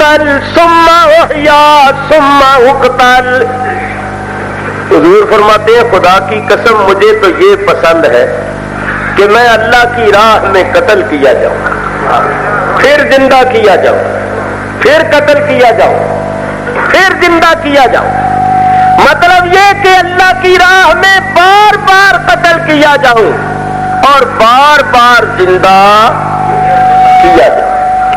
اقتل ثم احیا ثم اقتل. حضور فرماتے ہیں خدا کی قسم مجھے تو یہ پسند ہے کہ میں اللہ کی راہ میں قتل کیا جاؤں، پھر زندہ کیا جاؤں، پھر قتل کیا جاؤں، پھر زندہ کیا جاؤں. مطلب یہ کہ اللہ کی راہ میں بار بار قتل کیا جاؤں اور بار بار زندہ کیا جاؤں.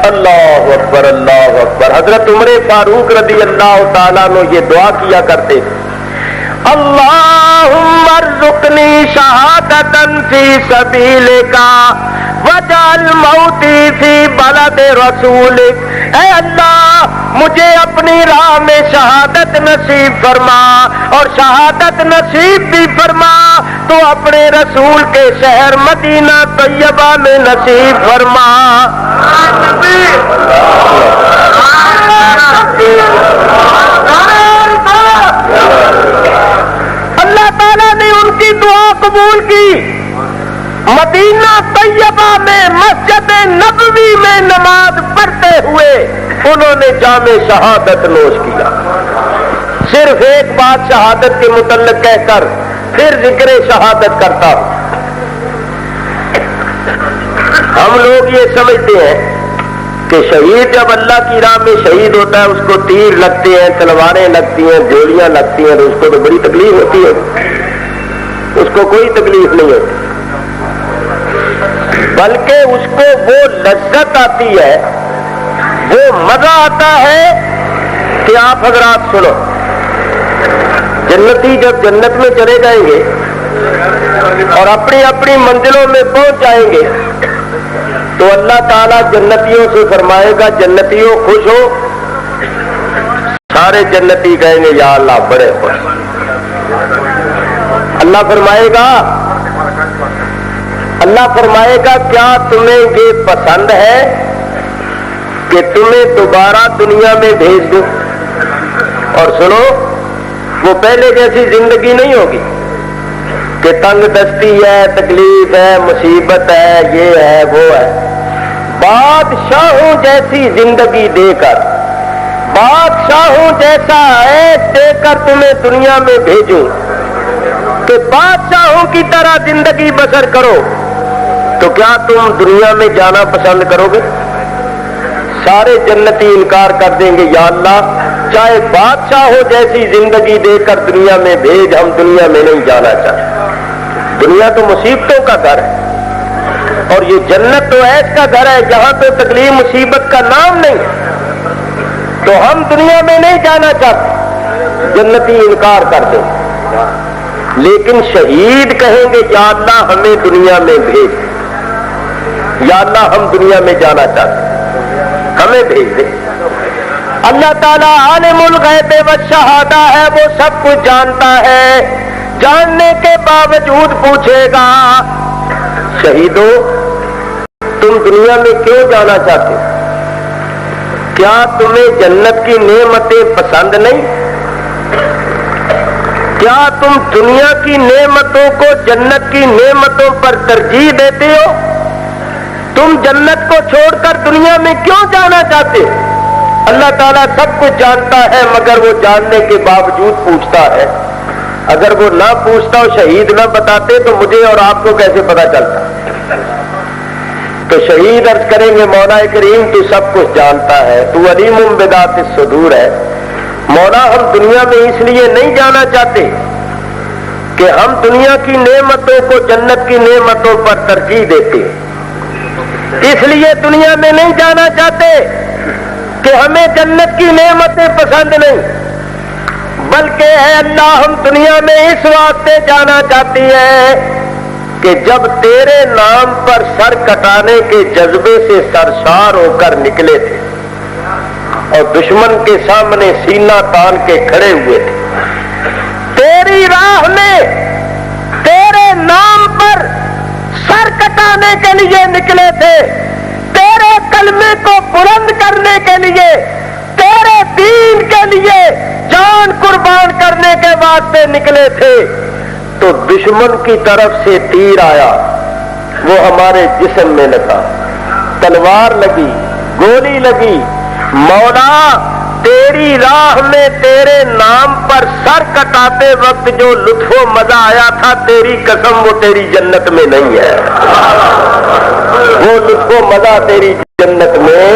اللہ اکبر اللہ اکبر. حضرت عمر فاروق رضی اللہ تعالیٰ عنہ یہ دعا کیا کرتے تھے، اللہم ارزقنی شہادتن فی سبیلک وجعل موتی فی بلد رسولک. اے اللہ مجھے اپنی راہ میں شہادت نصیب فرما، اور شہادت نصیب بھی فرما تو اپنے رسول کے شہر مدینہ طیبہ میں نصیب فرما. اللہ تعالیٰ نے ان کی دعا قبول کی. مدینہ طیبہ میں مسجد نبوی میں نماز پڑھتے ہوئے انہوں نے جام شہادت نوش کیا. صرف ایک بات شہادت کے متعلق کہہ کر پھر ذکر شہادت کرتا ہوں. ہم لوگ یہ سمجھتے ہیں کہ شہید جب اللہ کی راہ میں شہید ہوتا ہے اس کو تیر لگتے ہیں، تلواریں لگتی ہیں، گولیاں لگتی ہیں، تو اس کو تو بڑی تکلیف ہوتی ہے. اس کو کوئی تکلیف نہیں ہوتی، بلکہ اس کو وہ لذت آتی ہے، وہ مزہ آتا ہے کہ آپ حضرات سنو، جنتی جب جنت میں چلے جائیں گے اور اپنی اپنی منزلوں میں پہنچ جائیں گے تو اللہ تعالیٰ جنتیوں سے فرمائے گا جنتیوں خوش ہو. سارے جنتی کہیں گے یا اللہ بڑے خوش. اللہ فرمائے گا کیا تمہیں یہ پسند ہے کہ تمہیں دوبارہ دنیا میں بھیج دوں؟ اور سنو، وہ پہلے جیسی زندگی نہیں ہوگی کہ تنگ دستی ہے، تکلیف ہے، مصیبت ہے، یہ ہے وہ ہے. بادشاہوں جیسی زندگی دے کر، بادشاہوں جیسا عیش دے کر تمہیں دنیا میں بھیجوں کہ بادشاہوں کی طرح زندگی بسر کرو، تو کیا تم دنیا میں جانا پسند کرو گے؟ سارے جنتی انکار کر دیں گے یا اللہ چاہے بادشاہوں جیسی زندگی دے کر دنیا میں بھیج، ہم دنیا میں نہیں جانا چاہتے. دنیا تو مصیبتوں کا گھر ہے اور یہ جنت تو عیش کا گھر ہے جہاں تو تکلیف مصیبت کا نام نہیں، تو ہم دنیا میں نہیں جانا چاہتے. جنتی انکار کر دیں، لیکن شہید کہیں گے یا اللہ ہمیں دنیا میں بھیج، یا اللہ ہم دنیا میں جانا چاہتے، ہمیں بھیج دے. اللہ تعالیٰ عالم الغیب والشہادہ ہے، وہ سب کچھ جانتا ہے. جاننے کے باوجود پوچھے گا شہیدوں تم دنیا میں کیوں جانا چاہتے ہو؟ کیا تمہیں جنت کی نعمتیں پسند نہیں؟ کیا تم دنیا کی نعمتوں کو جنت کی نعمتوں پر ترجیح دیتے ہو؟ تم جنت کو چھوڑ کر دنیا میں کیوں جانا چاہتے ہو؟ اللہ تعالیٰ سب کچھ جانتا ہے مگر وہ جاننے کے باوجود پوچھتا ہے. اگر وہ نہ پوچھتا اور شہید نہ بتاتے تو مجھے اور آپ کو کیسے پتا چلتا؟ تو شہید عرض کریں گے مولا کریم تو سب کچھ جانتا ہے، تو علیم بذات الصدور ہے. مولا ہم دنیا میں اس لیے نہیں جانا چاہتے کہ ہم دنیا کی نعمتوں کو جنت کی نعمتوں پر ترجیح دیتے، اس لیے دنیا میں نہیں جانا چاہتے کہ ہمیں جنت کی نعمتیں پسند نہیں، بلکہ اے اللہ ہم دنیا میں اس واسطے جانا چاہتی ہیں کہ جب تیرے نام پر سر کٹانے کے جذبے سے سرشار ہو کر نکلے تھے اور دشمن کے سامنے سینہ تان کے کھڑے ہوئے تھے، تیری راہ میں تیرے نام پر سر کٹانے کے لیے نکلے تھے، تیرے کلمے کو بلند کرنے کے لیے، تیرے دین کے لیے جان قربان کرنے کے واسطے نکلے تھے، تو دشمن کی طرف سے تیر آیا، وہ ہمارے جسم میں لگا، تلوار لگی، گولی لگی، مولا تیری راہ میں تیرے نام پر سر کٹاتے وقت جو لطف و مزہ آیا تھا، تیری قسم وہ تیری جنت میں نہیں ہے، وہ لطف و مزہ تیری جنت میں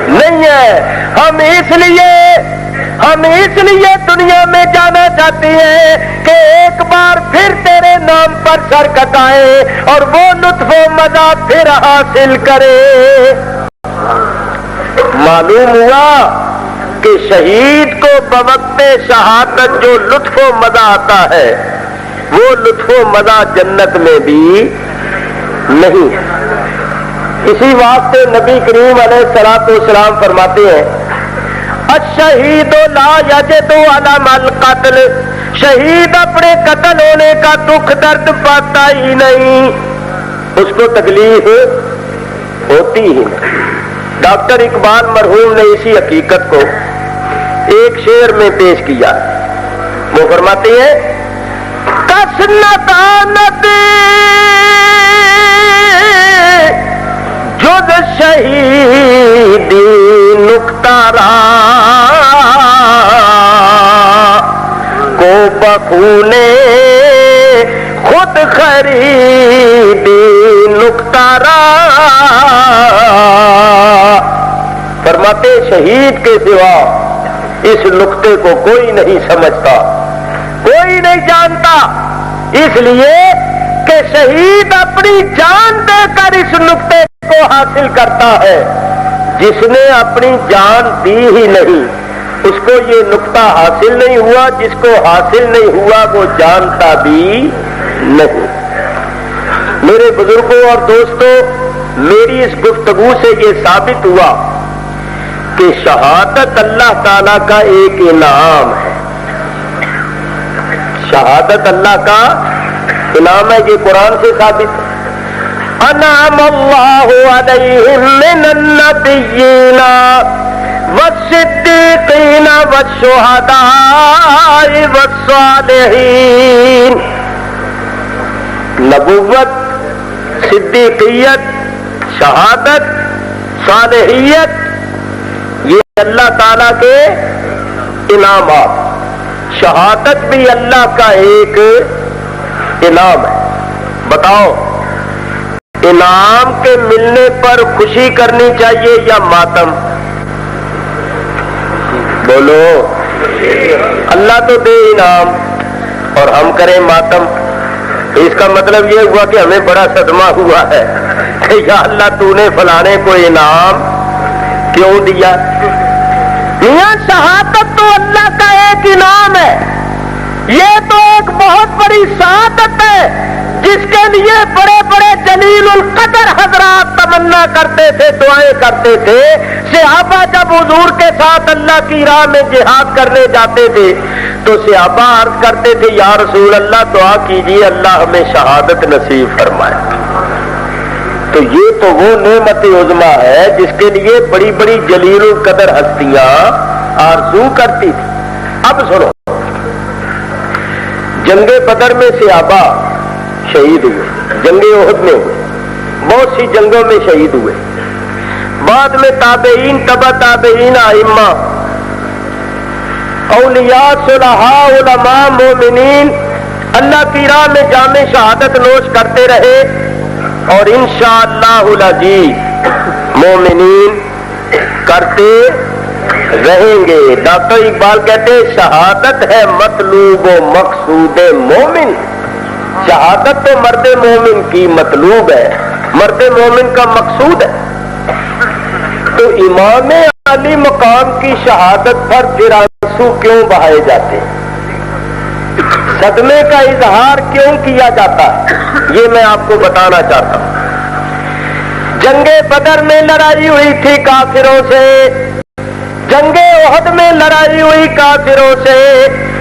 نہیں ہے۔ ہم اس لیے دنیا میں جانا چاہتے ہیں کہ ایک بار پھر تیرے نام پر سر کٹائے اور وہ لطف و مزہ پھر حاصل کرے۔ معلوم ہوا کہ شہید کو بوقت شہادت جو لطف و مزہ آتا ہے وہ لطف و مزہ جنت میں بھی نہیں ہے۔ اسی واسطے نبی کریم علیہ الصلوۃ والسلام فرماتے ہیں الشہید لا یجد علم القتل، شہید اپنے قتل ہونے کا دکھ درد پاتا ہی نہیں، اس کو تکلیف ہوتی ہی نہیں۔ ڈاکٹر اقبال مرحوم نے اسی حقیقت کو ایک شعر میں پیش کیا، وہ فرماتے ہیں کس ندانت جز شہیدی نکتہ را کو بخونے خود خریدی نکتہ را، فرماتے شہید کے سوا اس نقطے کو کوئی نہیں سمجھتا، کوئی نہیں جانتا، اس لیے کہ شہید اپنی جان دے کر اس نقطے کو حاصل کرتا ہے، جس نے اپنی جان دی ہی نہیں اس کو یہ نقطہ حاصل نہیں ہوا، جس کو حاصل نہیں ہوا وہ جانتا بھی نہیں۔ میرے بزرگوں اور دوستوں، میری اس گفتگو سے یہ ثابت ہوا کہ شہادت اللہ تعالیٰ کا ایک انعام ہے، شہادت اللہ کا انعام ہے، یہ قرآن سے ثابت ہے۔ انعم اللہ علیہم من النبیین والصدیقین والشہداء والصالحین، نبوت، صدیقیت، شہادت، صالحیت، یہ اللہ تعالیٰ کے انعامات، شہادت بھی اللہ کا ایک انعام ہے۔ بتاؤ انعام کے ملنے پر خوشی کرنی چاہیے یا ماتم؟ بولو، اللہ تو دے انعام اور ہم کریں ماتم، اس کا مطلب یہ ہوا کہ ہمیں بڑا صدمہ ہوا ہے کہ یا اللہ تو نے فلانے کو انعام کیوں دیا؟ میاں شہادت تو اللہ کا ایک انعام ہے، یہ تو ایک بہت بڑی سعادت ہے جس کے لیے بڑے بڑے جلیل القدر حضرات تمنا کرتے تھے، دعائیں کرتے تھے۔ صحابہ جب حضور کے ساتھ اللہ کی راہ میں جہاد کرنے جاتے تھے تو صحابہ عرض کرتے تھے یا رسول اللہ دعا کیجیے اللہ ہمیں شہادت نصیب فرمائے۔ تو یہ تو وہ نعمت عظمیٰ ہے جس کے لیے بڑی بڑی جلیل القدر ہستیاں آرزو کرتی تھی۔ اب سنو، جنگ بدر میں صحابہ شہید ہوئے، جنگ احد میں ہوئے، بہت سی جنگوں میں شہید ہوئے، بعد میں تابعین، تبع تابعین، ائمہ، اولیاء، صلحاء، علماء، مومنین اللہ کی راہ میں جام شہادت نوش کرتے رہے اور انشاءاللہ العزیز مومنین کرتے رہیں گے۔ ڈاکٹر اقبال کہتے ہیں شہادت ہے مطلوب و مقصود مومن، شہادت تو مرد مومن کی مطلوب ہے، مرد مومن کا مقصود ہے۔ تو امام علی مقام کی شہادت پر پھر آنسو کیوں بہائے جاتے ہیں، صدمے کا اظہار کیوں کیا جاتا ہے، یہ میں آپ کو بتانا چاہتا ہوں۔ جنگ بدر میں لڑائی ہوئی تھی کافروں سے، جنگ احد میں لڑائی ہوئی کافروں سے،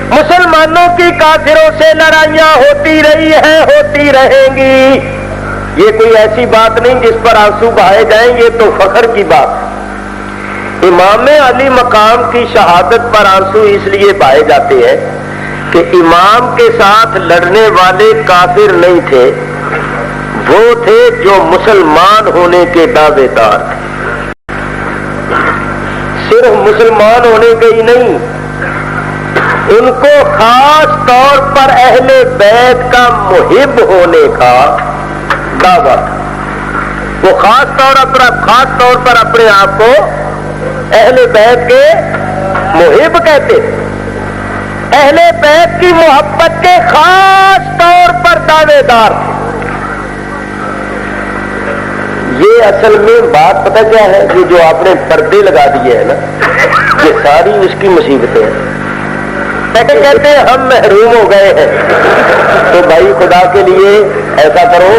مسلمانوں کی کافروں سے لڑائیاں ہوتی رہی ہیں، ہوتی رہیں گی، یہ کوئی ایسی بات نہیں جس پر آنسو بہائے جائیں، یہ تو فخر کی بات ہے۔ امام علی مقام کی شہادت پر آنسو اس لیے بہائے جاتے ہیں کہ امام کے ساتھ لڑنے والے کافر نہیں تھے، وہ تھے جو مسلمان ہونے کے دعوے دار تھے۔ صرف مسلمان ہونے کے ہی نہیں، ان کو خاص طور پر اہل بیت کا محب ہونے کا دعویٰ، وہ خاص طور پر اپنے آپ کو اہل بیت کے محب کہتے، اہل بیت کی محبت کے خاص طور پر دعوے دار تھے۔ یہ اصل میں بات پتہ کیا ہے، کہ جو آپ نے پردے لگا دیے ہیں نا، یہ ساری اس کی مصیبتیں ہیں۔ کہتے ہیں ہم محروم ہو گئے ہیں، تو بھائی خدا کے لیے ایسا کرو،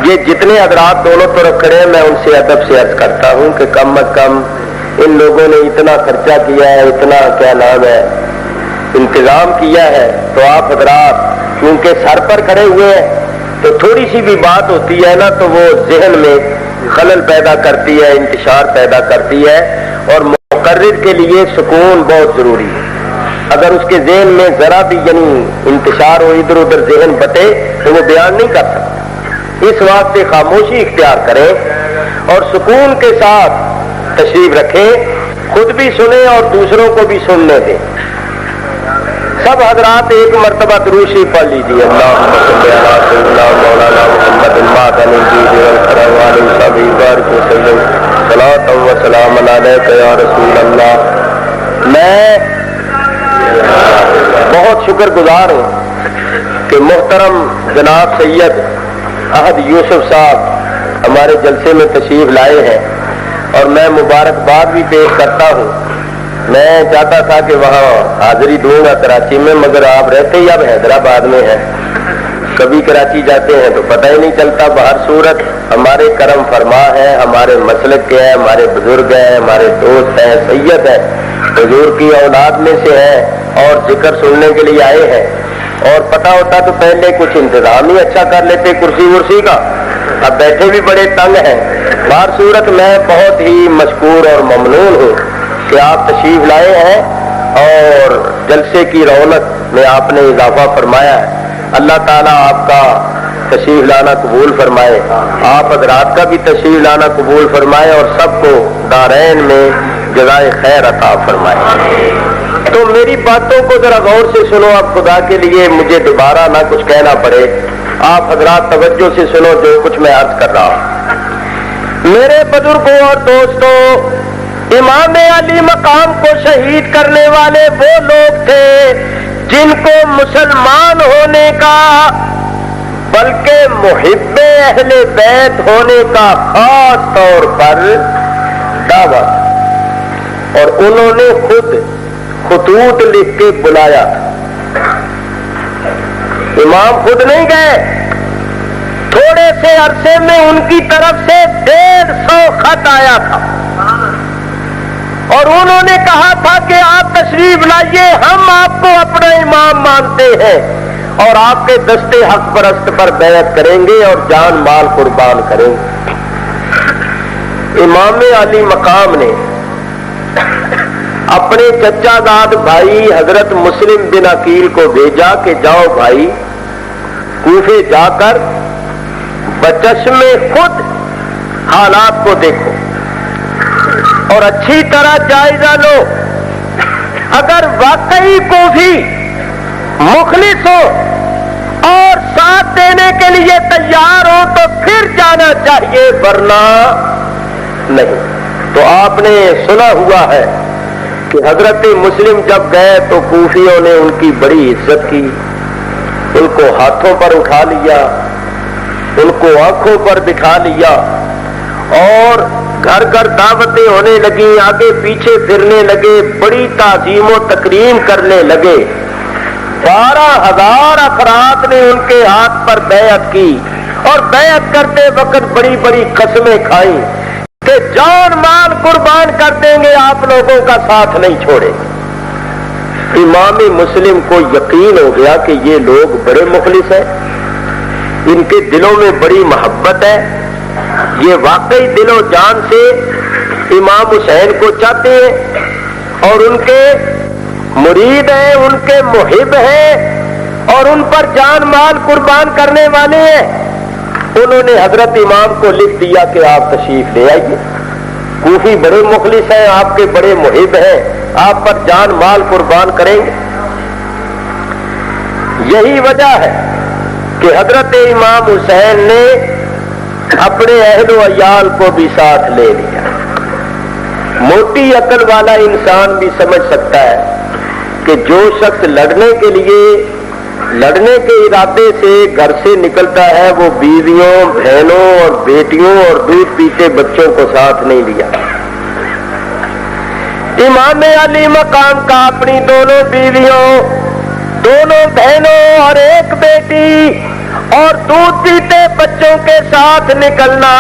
یہ جتنے حضرات دونوں طرف کھڑے ہیں میں ان سے ادب سے عرض کرتا ہوں کہ کم از کم ان لوگوں نے اتنا خرچہ کیا ہے، اتنا کیا نام ہے انتظام کیا ہے، تو آپ حضرات کیونکہ سر پر کھڑے ہوئے ہیں تو تھوڑی سی بھی بات ہوتی ہے نا تو وہ ذہن میں خلل پیدا کرتی ہے، انتشار پیدا کرتی ہے، اور مقرر کے لیے سکون بہت ضروری ہے۔ اگر اس کے ذہن میں ذرا بھی یعنی انتشار ہو، ادھر ادھر ذہن بٹے تو وہ بیان نہیں کر سکتا۔ اس واسطے خاموشی اختیار کریں اور سکون کے ساتھ تشریف رکھیں، خود بھی سنیں اور دوسروں کو بھی سننے دیں۔ سب حضرات ایک مرتبہ درود شریف پڑھ لیجیے۔ اللہم صلی علی سیدنا مولانا محمد المعدن الجود والکرم علیہ صحابہ بارک وسلم صلاۃ و سلام علیک یا رسول اللہ۔ میں بہت شکر گزار ہوں کہ محترم جناب سید احد یوسف صاحب ہمارے جلسے میں تشریف لائے ہیں، اور میں مبارکباد بھی پیش کرتا ہوں۔ میں چاہتا تھا کہ وہاں حاضری دوں گا کراچی میں، مگر آپ رہتے ہی اب حیدرآباد میں ہیں، کبھی کراچی جاتے ہیں تو پتہ ہی نہیں چلتا۔ بہر صورت ہمارے کرم فرما ہے، ہمارے مسلک کے ہیں، ہمارے بزرگ ہیں، ہمارے دوست ہیں، سید ہیں، حضور کی اولاد میں سے ہیں اور ذکر سننے کے لیے آئے ہیں، اور پتہ ہوتا تو پہلے کچھ انتظام ہی اچھا کر لیتے کرسی ورسی کا، اب بیٹھے بھی بڑے تنگ ہیں۔ بہر صورت میں بہت ہی مشکور اور ممنون ہوں کہ آپ تشریف لائے ہیں اور جلسے کی رونق میں آپ نے اضافہ فرمایا ہے۔ اللہ تعالیٰ آپ کا تشریف لانا قبول فرمائے، آپ حضرات کا بھی تشریف لانا قبول فرمائے، اور سب کو دارین میں جزائے خیر عطا فرمائے۔ تو میری باتوں کو ذرا غور سے سنو، اب خدا کے لیے مجھے دوبارہ نہ کچھ کہنا پڑے، آپ حضرات توجہ سے سنو جو کچھ میں عرض کر رہا ہوں۔ میرے بزرگوں اور دوستوں، امام علی مقام کو شہید کرنے والے وہ لوگ تھے جن کو مسلمان ہونے کا بلکہ محب اہل بیت ہونے کا خاص طور پر دعویٰ، اور انہوں نے خود خطوط لکھ کے بلایا۔ امام خود نہیں گئے، تھوڑے سے عرصے میں ان کی طرف سے 150 خط آیا تھا، اور انہوں نے کہا تھا کہ آپ تشریف لائیے، ہم آپ کو اپنا امام مانتے ہیں اور آپ کے دستے حق پرست پر بیعت کریں گے اور جان مال قربان کریں گے۔ امام علی مقام نے اپنے چچا زاد بھائی حضرت مسلم بن عقیل کو بھیجا کہ جاؤ بھائی، کوفے جا کر بچشم خود حالات کو دیکھو اور اچھی طرح جائزہ لو، اگر واقعی کوفی مخلص ہو اور ساتھ دینے کے لیے تیار ہو تو پھر جانا چاہیے، ورنہ نہیں۔ تو آپ نے سنا ہوا ہے کہ حضرت مسلم جب گئے تو کوفیوں نے ان کی بڑی عزت کی، ان کو ہاتھوں پر اٹھا لیا، ان کو آنکھوں پر بٹھا لیا، اور گھر گھر دعوتیں ہونے لگی، آگے پیچھے پھرنے لگے، بڑی تعظیم و تکریم کرنے لگے۔ 12,000 افراد نے ان کے ہاتھ پر بیعت کی، اور بیعت کرتے وقت بڑی بڑی قسمیں کھائیں کہ جان مال قربان کر دیں گے، آپ لوگوں کا ساتھ نہیں چھوڑیں گے۔ امام مسلم کو یقین ہو گیا کہ یہ لوگ بڑے مخلص ہیں، ان کے دلوں میں بڑی محبت ہے، یہ واقعی دل و جان سے امام حسین کو چاہتے ہیں اور ان کے مرید ہیں، ان کے محب ہیں اور ان پر جان مال قربان کرنے والے ہیں۔ انہوں نے حضرت امام کو لکھ دیا کہ آپ تشریف لے آئیے۔ کوفی بڑے مخلص ہیں، آپ کے بڑے محب ہیں، آپ پر جان مال قربان کریں گے۔ یہی وجہ ہے کہ حضرت امام حسین نے اپنے اہل و عیال کو بھی ساتھ لے لیا۔ موٹی عقل والا انسان بھی سمجھ سکتا ہے کہ جو شخص لڑنے کے ارادے سے گھر سے نکلتا ہے وہ بیویوں، بہنوں اور بیٹیوں اور دودھ پیتے بچوں کو ساتھ نہیں لیا۔ امام علی مقام کا اپنی دونوں بیویوں، دونوں بہنوں اور ایک بیٹی اور دودھ پیتے بچوں کے ساتھ نکلنا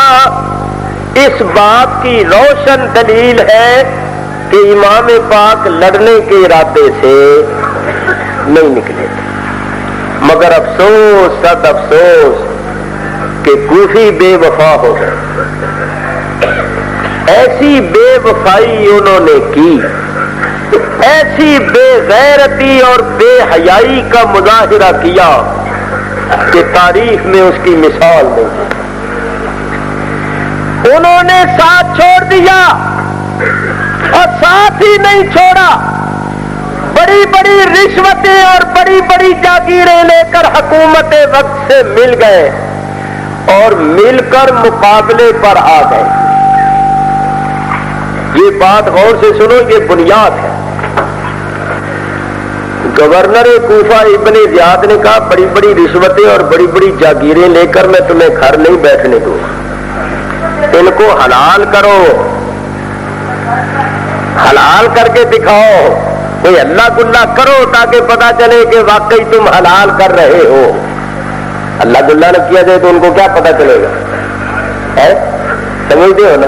اس بات کی روشن دلیل ہے کہ امام پاک لڑنے کے ارادے سے نہیں نکلے تھے۔ مگر افسوس، صد افسوس کہ کوفی بے وفا ہو گئے۔ ایسی بے وفائی انہوں نے کی، ایسی بے غیرتی اور بے حیائی کا مظاہرہ کیا کہ تاریخ میں اس کی مثال نہیں۔ انہوں نے ساتھ چھوڑ دیا اور ساتھ ہی نہیں چھوڑا، بڑی بڑی رشوتیں اور بڑی بڑی جاگیریں لے کر حکومت وقت سے مل گئے اور مل کر مقابلے پر آ گئے۔ یہ بات غور سے سنو، یہ بنیاد ہے۔ گورنر کوفہ ابن زیاد نے کہا بڑی بڑی رشوتیں اور بڑی بڑی جاگیریں لے کر میں تمہیں گھر نہیں بیٹھنے دوں، ان کو حلال کرو، حلال کر کے دکھاؤ، کوئی اللہ گلہ کرو تاکہ پتا چلے کہ واقعی تم حلال کر رہے ہو۔ اللہ گلہ نہ کیا جائے تو ان کو کیا پتا چلے گا؟ سمجھتے ہو نا؟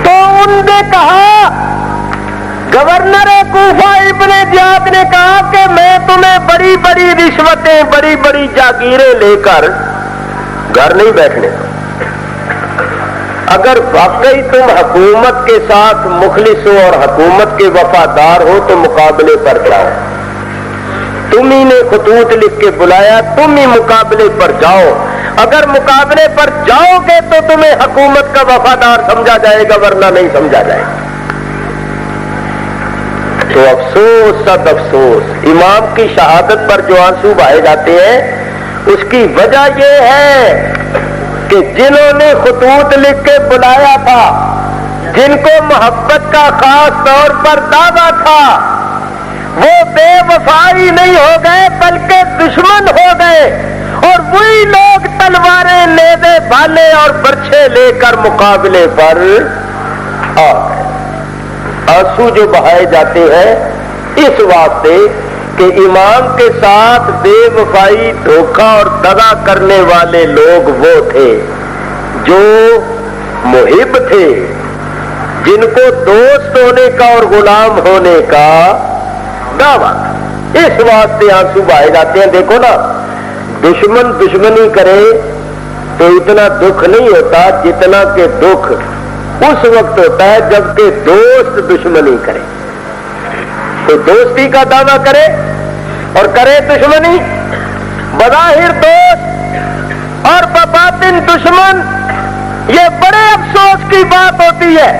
تو ان نے کہا، گورنر کوفہ ابن زیاد نے کہا کہ میں تمہیں بڑی بڑی رشوتیں، بڑی بڑی جاگیریں لے کر گھر نہیں بیٹھنے دوں۔ اگر واقعی تم حکومت کے ساتھ مخلص ہو اور حکومت کے وفادار ہو تو مقابلے پر جاؤ، تم ہی نے خطوط لکھ کے بلایا، تم ہی مقابلے پر جاؤ۔ اگر مقابلے پر جاؤ گے تو تمہیں حکومت کا وفادار سمجھا جائے گا، ورنہ نہیں سمجھا جائے گا۔ تو افسوس، صد افسوس، امام کی شہادت پر جو آنسو بہائے جاتے ہیں اس کی وجہ یہ ہے کہ جنہوں نے خطوط لکھ کے بلایا تھا، جن کو محبت کا خاص طور پر دعویٰ تھا، وہ بے وفائی نہیں ہو گئے بلکہ دشمن ہو گئے، اور وہی لوگ تلواریں، نیزے، بھالے اور برچھے لے کر مقابلے پر آ گئے۔ آنسو جو بہائے جاتے ہیں اس واسطے کہ امام کے ساتھ بے وفائی، دھوکہ اور دغا کرنے والے لوگ وہ تھے جو محب تھے، جن کو دوست ہونے کا اور غلام ہونے کا دعویٰ تھا۔ اس واسطے آنسو بہائے جاتے ہیں۔ دیکھو نا، دشمن دشمنی کرے تو اتنا دکھ نہیں ہوتا جتنا کہ دکھ اس وقت ہوتا ہے جبکہ دوست دشمنی کرے۔ تو دوستی کا دعویٰ کرے اور کرے دشمنی، بظاہر دوست اور بباطن دشمن، یہ بڑے افسوس کی بات ہوتی ہے۔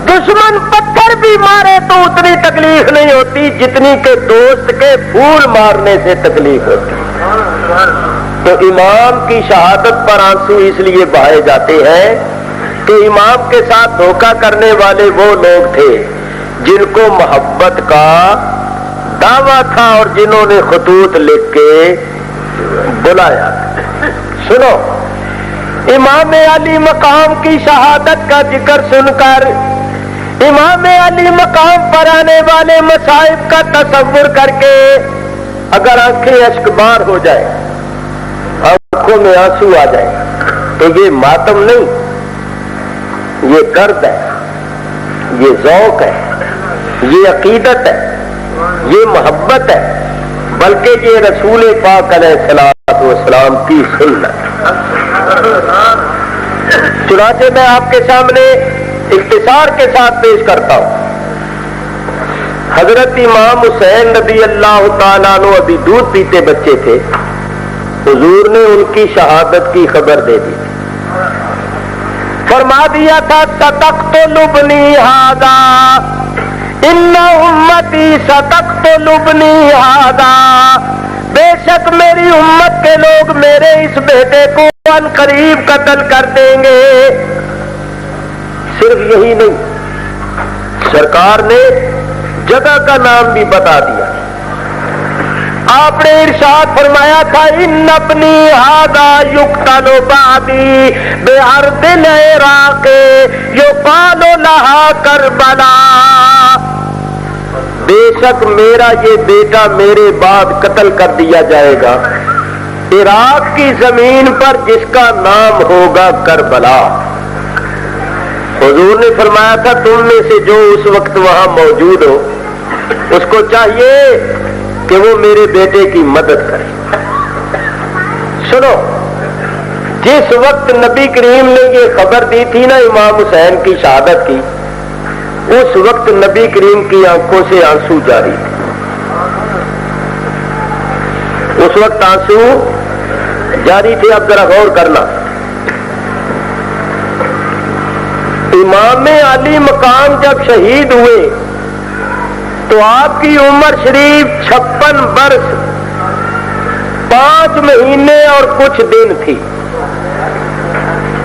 دشمن پتھر بھی مارے تو اتنی تکلیف نہیں ہوتی جتنی کہ دوست کے پھول مارنے سے تکلیف ہوتی ہے۔ تو امام کی شہادت پر آنسو اس لیے بہائے جاتے ہیں کہ امام کے ساتھ دھوکہ کرنے والے وہ لوگ تھے جن کو محبت کا دعویٰ تھا اور جنہوں نے خطوط لکھ کے بلایا۔ سنو، امام علی مقام کی شہادت کا ذکر سن کر امام علی مقام پر آنے والے مصائب کا تصور کر کے اگر آنکھیں اشکبار ہو جائے، آنکھوں میں آنسو آ جائے، تو یہ ماتم نہیں، یہ درد ہے، یہ ذوق ہے، یہ عقیدت ہے، یہ محبت ہے، بلکہ یہ رسول پاک علیہ الصلوۃ والسلام کی سنت۔ چنانچہ میں آپ کے سامنے اختصار کے ساتھ پیش کرتا ہوں۔ حضرت امام حسین رضی اللہ تعالیٰ عنہ ابھی دودھ پیتے بچے تھے، حضور نے ان کی شہادت کی خبر دے دی، فرما دیا تھا ستقتل ابنی ھذا ان امتی ستقتل ابنی ھذا، بے شک میری امت کے لوگ میرے اس بیٹے کو ان قریب قتل کر دیں گے۔ صرف یہی نہیں، سرکار نے جگہ کا نام بھی بتا دیا۔ آپ نے ارشاد فرمایا تھا ان ابنی ھذا یقتل بعدی بارض العراق یقال لها کربلا، بے شک میرا یہ بیٹا میرے بعد قتل کر دیا جائے گا عراق کی زمین پر جس کا نام ہوگا کربلا۔ حضور نے فرمایا تھا تم میں سے جو اس وقت وہاں موجود ہو اس کو چاہیے کہ وہ میرے بیٹے کی مدد کرے۔ سنو، جس وقت نبی کریم نے یہ خبر دی تھی نا امام حسین کی شہادت کی، اس وقت نبی کریم کی آنکھوں سے آنسو جاری تھے۔ اس وقت آنسو جاری تھے۔ اب ذرا غور کرنا، امام علی مقام جب شہید ہوئے تو آپ کی عمر شریف 56 برس 5 مہینے اور کچھ دن تھی۔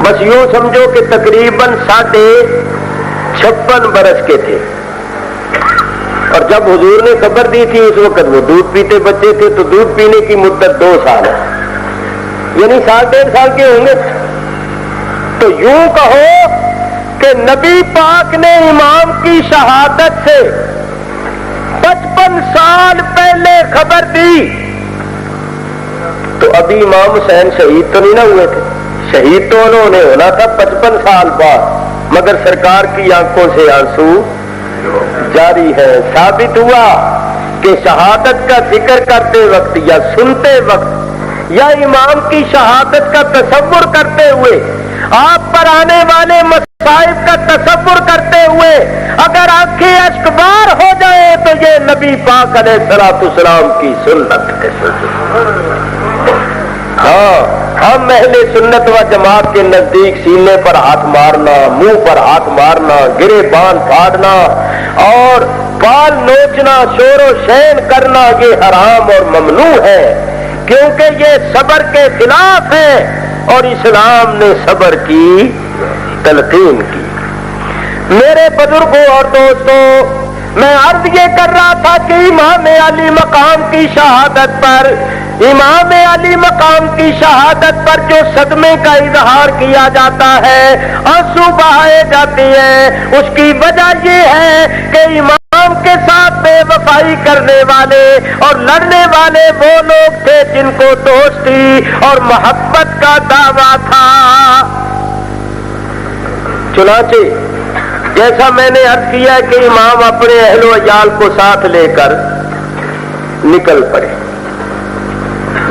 بس یوں سمجھو کہ تقریباً 56 برس کے تھے۔ اور جب حضور نے خبر دی تھی اس وقت وہ دودھ پیتے بچے تھے، تو دودھ پینے کی مدت 2 سال ہے، یعنی 1.5 سال کے ہوں گے۔ تو یوں کہو کہ نبی پاک نے امام کی شہادت سے 55 سال پہلے خبر دی، تو ابھی امام حسین شہید تو نہیں نہ ہوئے تھے، شہید تو انہوں نے ہونا تھا 55 سال بعد، مگر سرکار کی آنکھوں سے آنسو جاری ہے۔ ثابت ہوا کہ شہادت کا ذکر کرتے وقت یا سنتے وقت یا امام کی شہادت کا تصور کرتے ہوئے، آپ پر آنے والے مصائب کا تصور کرتے ہوئے اگر آنکھیں اشکبار ہو جائے تو یہ نبی پاک علیہ الصلوۃ والسلام کی سنت ہے۔ ہاں، ہم اہل سنت و جماعت کے نزدیک سینے پر ہاتھ مارنا، منہ پر ہاتھ مارنا، گرے بان پھاڑنا اور بال نوچنا، شور و شین کرنا یہ حرام اور ممنوع ہے، کیونکہ یہ صبر کے خلاف ہے اور اسلام نے صبر کی تلقین کی۔ میرے بزرگوں اور دوستوں، میں عرض یہ کر رہا تھا کہ امام علی مقام کی شہادت پر، امام علی مقام کی شہادت پر جو صدمے کا اظہار کیا جاتا ہے، آنسو بہائے جاتے ہیں، اس کی وجہ یہ ہے کہ امام کے ساتھ بے وفائی کرنے والے اور لڑنے والے وہ لوگ تھے جن کو دوستی اور محبت کا دعویٰ تھا۔ چنانچہ جیسا میں نے عرض کیا کہ امام اپنے اہل و عیال کو ساتھ لے کر نکل پڑے۔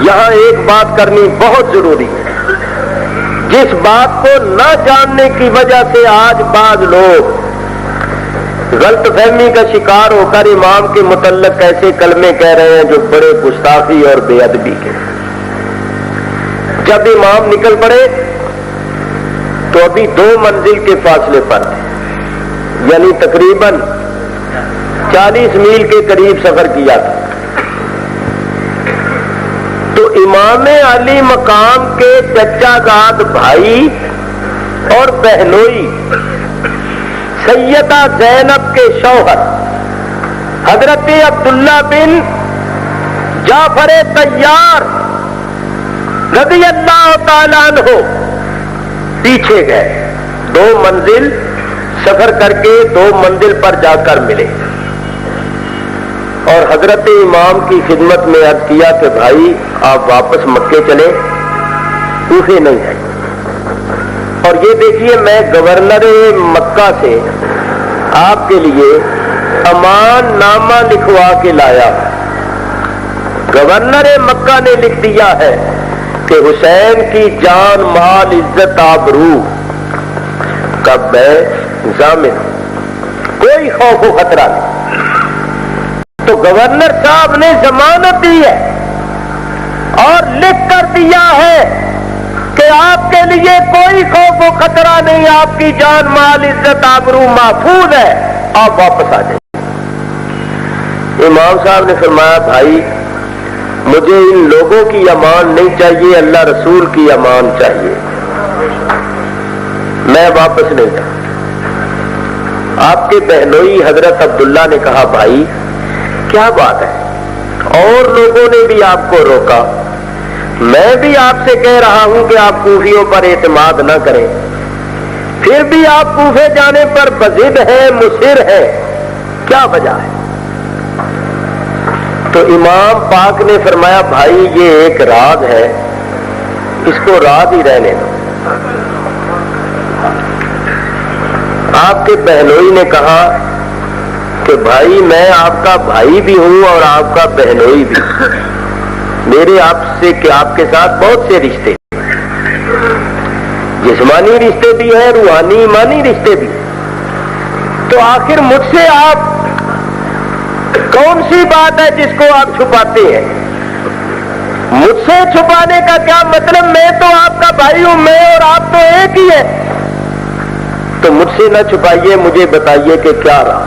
یہاں ایک بات کرنی بہت ضروری ہے، جس بات کو نہ جاننے کی وجہ سے آج بعض لوگ غلط فہمی کا شکار ہو کر امام کے متعلق ایسے کلمے کہہ رہے ہیں جو بڑے گستاخی اور بے ادبی کے۔ جب امام نکل پڑے تو ابھی 2 منزل کے فاصلے پر تھے، یعنی تقریباً 40 میل کے قریب سفر کیا تھا۔ تو امام علی مقام کے چچا زاد بھائی اور بہنوئی سیدہ زینب کے شوہر حضرت عبداللہ بن جعفر طیار رضی اللہ تعالیٰ عنہ پیچھے گئے، 2 منزل سفر کر کے 2 منزل پر جا کر ملے اور حضرت امام کی خدمت میں عرض کیا کہ بھائی آپ واپس مکے چلے، کوفے نہیں ہیں۔ اور یہ دیکھیے میں گورنر مکہ سے آپ کے لیے امان نامہ لکھوا کے لایا، گورنر مکہ نے لکھ دیا ہے کہ حسین کی جان مال عزت آبرو کا میں ضامن، کوئی خوف و خطرہ نہیں۔ تو گورنر صاحب نے ضمانت دی ہے اور لکھ کر دیا ہے کہ کہ آپ کے لیے کوئی خوف و خطرہ نہیں، آپ کی جان مال عزت آبرو محفوظ ہے، آپ واپس آ جائیں۔ امام صاحب نے فرمایا بھائی مجھے ان لوگوں کی امان نہیں چاہیے، اللہ رسول کی امان چاہیے، میں واپس نہیں جاؤں۔ آپ کے بہنوئی حضرت عبداللہ نے کہا بھائی کیا بات ہے، اور لوگوں نے بھی آپ کو روکا، میں بھی آپ سے کہہ رہا ہوں کہ آپ کوفیوں پر اعتماد نہ کریں، پھر بھی آپ کوفے جانے پر بضد ہیں، مصر ہیں، کیا وجہ ہے؟ تو امام پاک نے فرمایا بھائی یہ ایک راز ہے، اس کو راز ہی رہنے دو۔ آپ کے بہنوئی نے کہا کہ بھائی میں آپ کا بھائی بھی ہوں اور آپ کا بہنوئی بھی، میرے آپ کے ساتھ بہت سے رشتے، جسمانی رشتے بھی ہیں، روحانی ایمانی رشتے بھی، تو آخر مجھ سے آپ کون سی بات ہے جس کو آپ چھپاتے ہیں؟ مجھ سے چھپانے کا کیا مطلب؟ میں تو آپ کا بھائی ہوں، میں اور آپ تو ایک ہی ہے، تو مجھ سے نہ چھپائیے، مجھے بتائیے کہ کیا رہا۔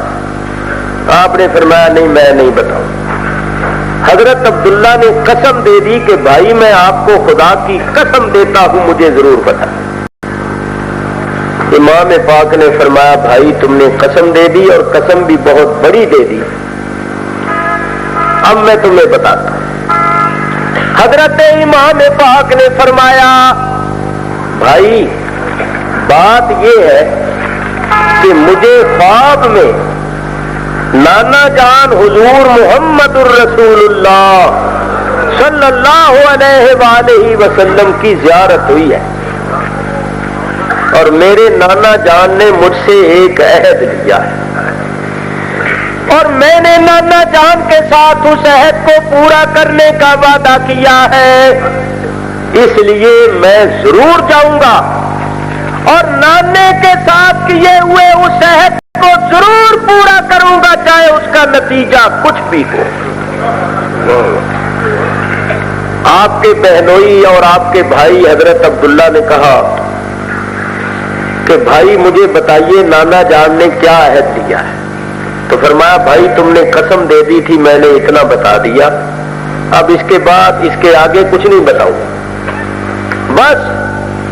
آپ نے فرمایا نہیں میں نہیں بتاؤں۔ حضرت عبداللہ نے قسم دے دی کہ بھائی میں آپ کو خدا کی قسم دیتا ہوں مجھے ضرور پتا۔ امام پاک نے فرمایا بھائی تم نے قسم دے دی اور قسم بھی بہت بڑی دے دی، اب میں تمہیں بتاتا ہوں۔ حضرت امام پاک نے فرمایا بھائی بات یہ ہے کہ مجھے خواب میں نانا جان حضور محمد الرسول اللہ صلی اللہ علیہ وآلہ وسلم کی زیارت ہوئی ہے، اور میرے نانا جان نے مجھ سے ایک عہد لیا ہے، اور میں نے نانا جان کے ساتھ اس عہد کو پورا کرنے کا وعدہ کیا ہے، اس لیے میں ضرور جاؤں گا اور نانے کے ساتھ کیے ہوئے اس عہد کو ضرور پورا کروں گا، چاہے اس کا نتیجہ کچھ بھی ہو۔ آپ کے بہنوئی اور آپ کے بھائی حضرت عبداللہ نے کہا کہ بھائی مجھے بتائیے نانا جان نے کیا عہد دیا ہے؟ تو فرمایا بھائی تم نے قسم دے دی تھی، میں نے اتنا بتا دیا، اب اس کے بعد اس کے آگے کچھ نہیں بتاؤں، بس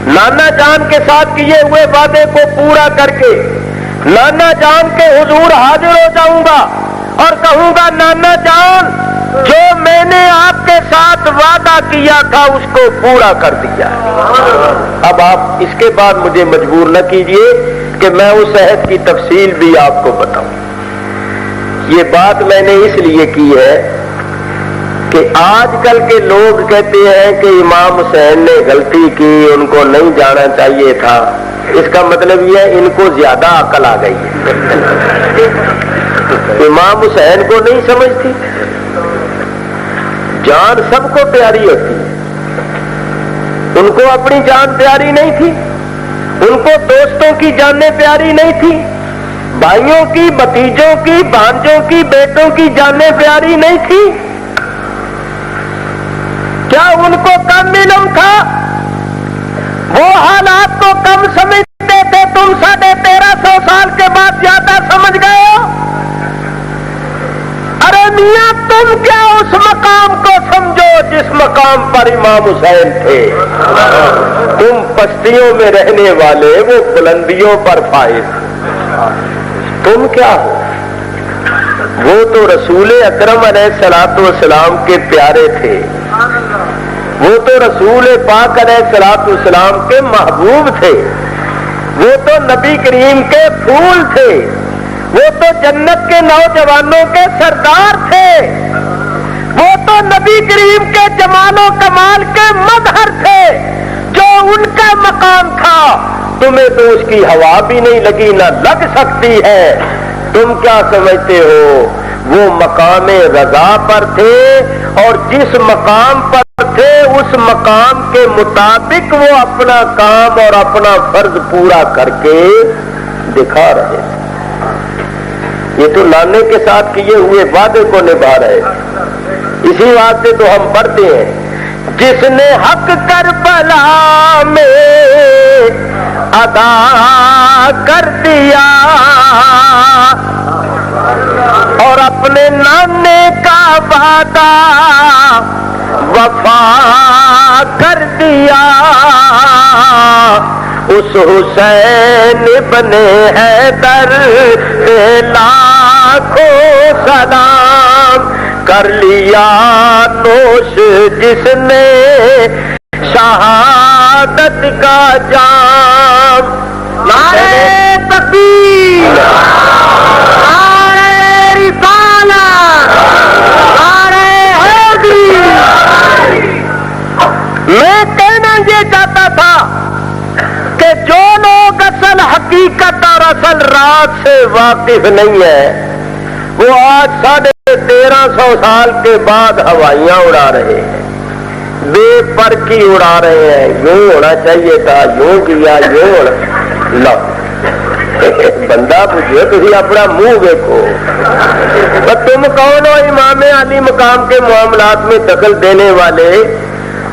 نانا جان کے ساتھ کیے ہوئے وعدے کو پورا کر کے نانا جان کے حضور حاضر ہو جاؤں گا اور کہوں گا نانا جان جو میں نے آپ کے ساتھ وعدہ کیا تھا اس کو پورا کر دیا۔ اب آپ اس کے بعد مجھے مجبور نہ کیجئے کہ میں اس عہد کی تفصیل بھی آپ کو بتاؤں۔ یہ بات میں نے اس لیے کی ہے کہ آج کل کے لوگ کہتے ہیں کہ امام حسین نے غلطی کی، ان کو نہیں جانا چاہیے تھا، اس کا مطلب یہ ہے ان کو زیادہ عقل آ گئی ہے، امام حسین کو نہیں سمجھتی، جان سب کو پیاری ہوتی ہے، ان کو اپنی جان پیاری نہیں تھی، ان کو دوستوں کی جانیں پیاری نہیں تھی، بھائیوں کی، بھتیجوں کی، بھانجوں کی، بیٹوں کی جانیں پیاری نہیں تھی، کیا ان کو کم علم تھا؟ وہ حالات کو کم سمجھتے تھے، تم 1350 سال کے بعد زیادہ سمجھ گئے ہو؟ ارے میاں تم کیا اس مقام کو سمجھو جس مقام پر امام حسین تھے، تم پستیوں میں رہنے والے، وہ بلندیوں پر فائز، تم کیا ہو؟ وہ تو رسول اکرم علیہ الصلوۃ والسلام کے پیارے تھے، وہ تو رسول پاک علیہ الصلوۃ والسلام کے محبوب تھے، وہ تو نبی کریم کے پھول تھے، وہ تو جنت کے نوجوانوں کے سردار تھے، وہ تو نبی کریم کے جمال و کمال کے مظہر تھے، جو ان کا مقام تھا تمہیں تو اس کی ہوا بھی نہیں لگی، نہ لگ سکتی ہے۔ تم کیا سمجھتے ہو؟ وہ مقام رضا پر تھے، اور جس مقام پر تھے اس مقام کے مطابق وہ اپنا کام اور اپنا فرض پورا کر کے دکھا رہے تھے۔ یہ تو نانے کے ساتھ کیے ہوئے وعدے کو نبھا رہے تھے۔ اسی واسطے تو ہم پڑھتے ہیں جس نے حق کربلا میں ادا کر دیا اور اپنے نانے کا وعدہ وفا کر دیا، اس حسین ابن حیدر پہ لاکھوں سلام، کر لیا نوش جس نے شہادت کا جام۔ نعرہ تکبیر، نعرہ رسالت، نعرہ حیدری۔ میں کہنا یہ چاہتا تھا کہ جو لوگ اصل حقیقت اور اصل راز سے واقف نہیں ہے وہ آج 1350 سال کے بعد ہوائیاں اڑا رہے ہیں، بے پر کی اڑا رہے ہیں، یوں ہونا چاہیے تھا، یوں کیا، یوں ہونا۔ لو بندہ پوچھے تھی اپنا منہ دیکھو، تم کون ہو امام علی مقام کے معاملات میں دخل دینے والے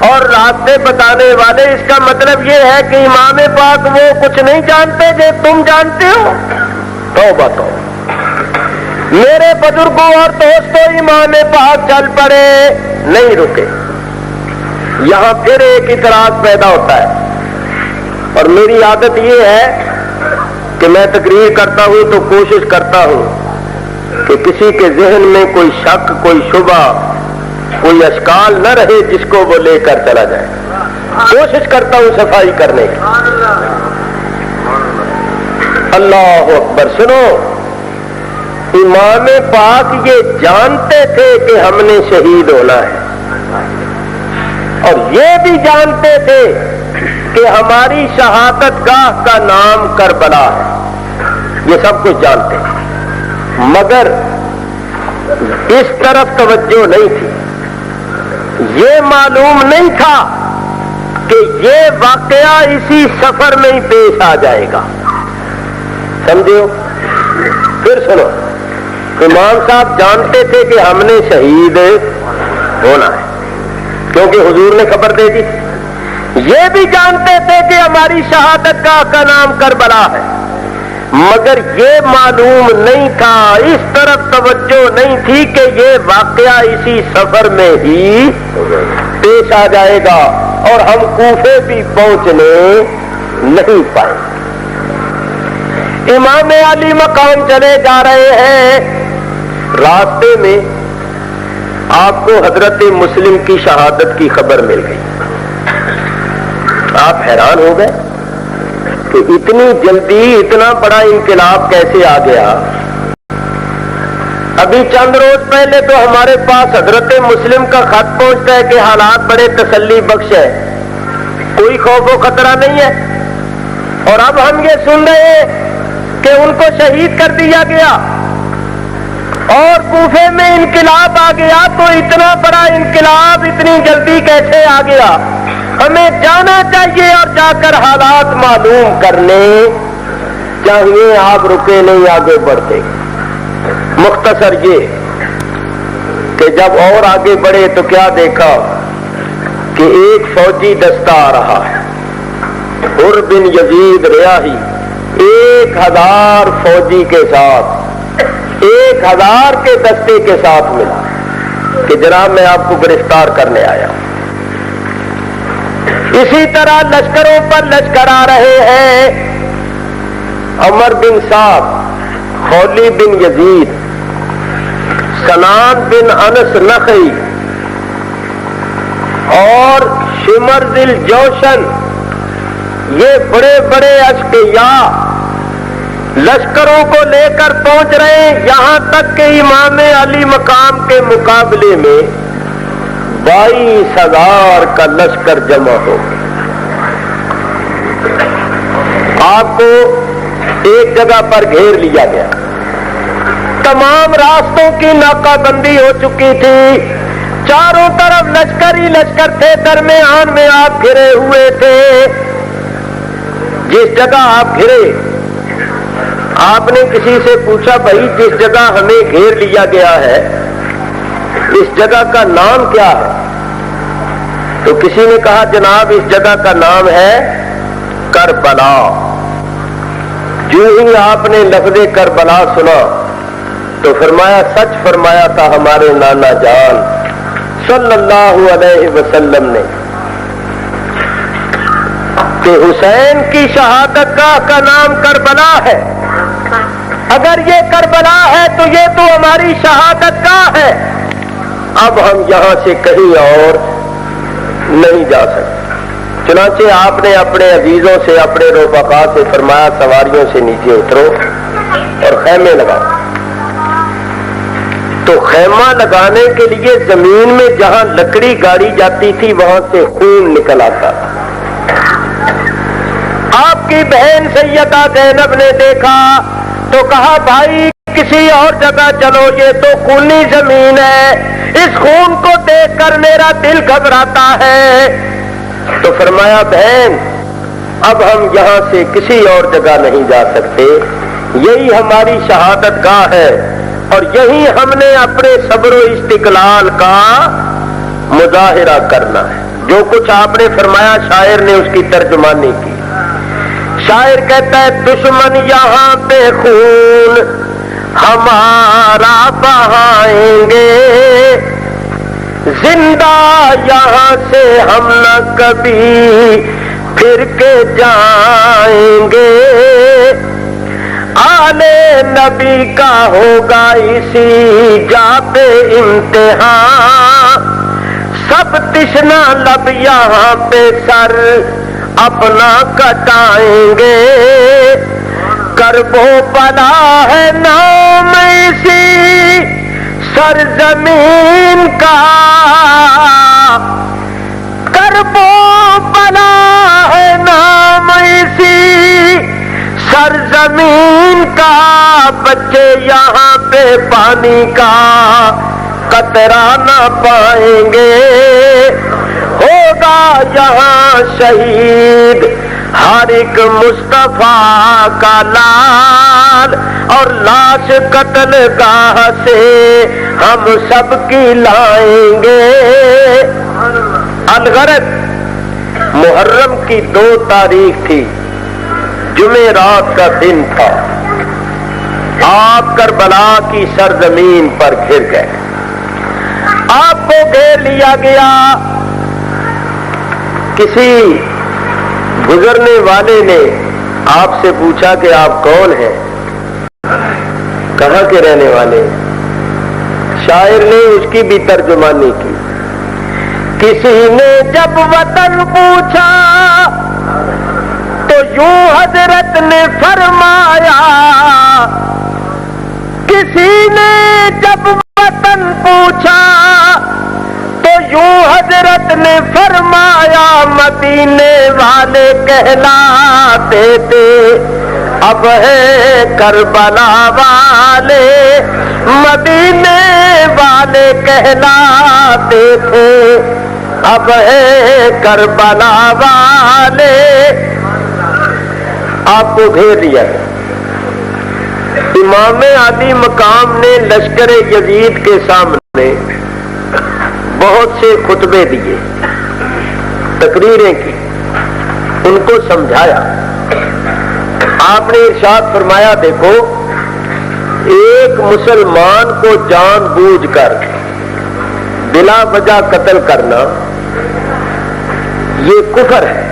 اور راستے بتانے والے؟ اس کا مطلب یہ ہے کہ امام پاک وہ کچھ نہیں جانتے جو تم جانتے ہو؟ توبہ توبہ۔ میرے بزرگوں اور دوستوں، امام پاک چل پڑے، نہیں رکے۔ یہاں پھر ایک اعتراض پیدا ہوتا ہے، اور میری عادت یہ ہے کہ میں تقریر کرتا ہوں تو کوشش کرتا ہوں کہ کسی کے ذہن میں کوئی شک، کوئی شبہ، کوئی اشکال نہ رہے جس کو وہ لے کر چلا جائے۔ کوشش کرتا ہوں صفائی کرنے کی۔ اللہ اکبر۔ سنو، امام پاک یہ جانتے تھے کہ ہم نے شہید ہونا ہے، اور یہ بھی جانتے تھے کہ ہماری شہادت گاہ کا نام کربلا ہے، یہ سب کچھ جانتے تھے، مگر اس طرف توجہ نہیں تھی۔ یہ معلوم نہیں تھا کہ یہ واقعہ اسی سفر میں ہی پیش آ جائے گا۔ سمجھو؟ پھر سنو، امام صاحب جانتے تھے کہ ہم نے شہید ہونا ہے کیونکہ حضور نے خبر دے دی۔ یہ بھی جانتے تھے کہ ہماری شہادت کا نام کربلا ہے، مگر یہ معلوم نہیں تھا، اس طرف توجہ نہیں تھی کہ یہ واقعہ اسی سفر میں ہی پیش آ جائے گا اور ہم کوفے بھی پہنچنے نہیں پائے۔ امام علی مقام چلے جا رہے ہیں، راستے میں آپ کو حضرت مسلم کی شہادت کی خبر مل گئی۔ آپ حیران ہو گئے کہ اتنی جلدی اتنا بڑا انقلاب کیسے آ گیا۔ ابھی چند روز پہلے تو ہمارے پاس حضرت مسلم کا خط پہنچتا ہے کہ حالات بڑے تسلی بخش ہے، کوئی خوف و خطرہ نہیں ہے، اور اب ہم یہ سن رہے ہیں کہ ان کو شہید کر دیا گیا اور کوفے میں انقلاب آ گیا۔ تو اتنا بڑا انقلاب اتنی جلدی کیسے آ گیا؟ ہمیں جانا چاہیے اور جا کر حالات معلوم کرنے چاہیے۔ آپ رکے نہیں، آگے بڑھتے۔ مختصر یہ کہ جب اور آگے بڑھے تو کیا دیکھا کہ ایک فوجی دستہ آ رہا ہے، حر بن یزید ریاحی 1000 فوجی کے ساتھ، 1000 کے دستے کے ساتھ ملا کہ جناب میں آپ کو گرفتار کرنے آیا۔ اسی طرح لشکروں پر لشکر آ رہے ہیں، عمر بن سعد، خولی بن یزید، سنان بن انس نخعی اور شمر ذی الجوشن، یہ بڑے بڑے اشقیاء لشکروں کو لے کر پہنچ رہے ہیں، یہاں تک کہ امام علی مقام کے مقابلے میں 22,000 کا لشکر جمع ہو گیا۔ آپ کو ایک جگہ پر گھیر لیا گیا، تمام راستوں کی ناکہ بندی ہو چکی تھی، چاروں طرف لشکر ہی لشکر تھے، درمیان میں آپ گھرے ہوئے تھے۔ جس جگہ آپ گھرے، آپ نے کسی سے پوچھا بھائی جس جگہ ہمیں گھیر لیا گیا ہے اس جگہ کا نام کیا ہے؟ تو کسی نے کہا جناب اس جگہ کا نام ہے کربلا۔ جو ہی آپ نے لفظ کربلا سنا تو فرمایا سچ فرمایا تھا ہمارے نانا جان صلی اللہ علیہ وسلم نے کہ حسین کی شہادت گاہ کا نام کربلا ہے۔ اگر یہ کربلا ہے تو یہ تو ہماری شہادت گاہ ہے، اب ہم یہاں سے کہیں اور نہیں جا سکتے۔ چنانچہ آپ نے اپنے عزیزوں سے اپنے رفقا سے فرمایا سواریوں سے نیچے اترو اور خیمے لگاؤ۔ تو خیمہ لگانے کے لیے زمین میں جہاں لکڑی گاڑی جاتی تھی وہاں سے خون نکل آتا تھا۔ آپ کی بہن سیدہ زینب نے دیکھا تو کہا بھائی کسی اور جگہ چلو، یہ تو خونی زمین ہے، اس خون کو دیکھ کر میرا دل گھبراتا ہے۔ تو فرمایا بہن اب ہم یہاں سے کسی اور جگہ نہیں جا سکتے، یہی ہماری شہادت گاہ ہے اور یہی ہم نے اپنے صبر و استقلال کا مظاہرہ کرنا ہے۔ جو کچھ آپ نے فرمایا شاعر نے اس کی ترجمانی کی۔ شاعر کہتا ہے دشمن یہاں پہ خون ہمارا بہائیں گے، زندہ یہاں سے ہم نہ کبھی پھر کے جائیں گے، آل نبی کا ہوگا اسی جا پہ امتحان، سب تشنا لب یہاں پہ سر اپنا کٹائیں گے، کرب و بلا ہے نام اسی سرزمین کا، کرب و بلا ہے نام اسی سرزمین کا، بچے یہاں پہ پانی کا قطرہ نہ پائیں گے، ہوگا یہاں شہید ہر ایک مصطفیٰ کا لال، اور لاش قتل گاہ سے ہم سب کی لائیں گے۔ الغرض محرم کی 2 تاریخ تھی، جمعرات کا دن تھا، آپ کربلا کی سرزمین پر گھر گئے، آپ کو گھیر لیا گیا۔ کسی گزرنے والے نے آپ سے پوچھا کہ آپ کون ہیں، کہاں کے رہنے والے؟ شاعر نے اس کی بھی ترجمانی کی۔ کسی نے جب وطن پوچھا تو یوں حضرت نے فرمایا، کسی نے جب وطن پوچھا تو یوں حضرت نے فرمایا، مدینے والے کہلاتے تھے اب ہے کربلا والے، مدینے والے کہلاتے تھے اب ہے کربلا والے۔ آپ کو گھیر لیا۔ امام علی مقام نے لشکر یزید کے سامنے بہت سے خطبے دیے، تقریریں کی، ان کو سمجھایا۔ آپ نے ارشاد فرمایا دیکھو ایک مسلمان کو جان بوجھ کر بلا وجہ قتل کرنا یہ کفر ہے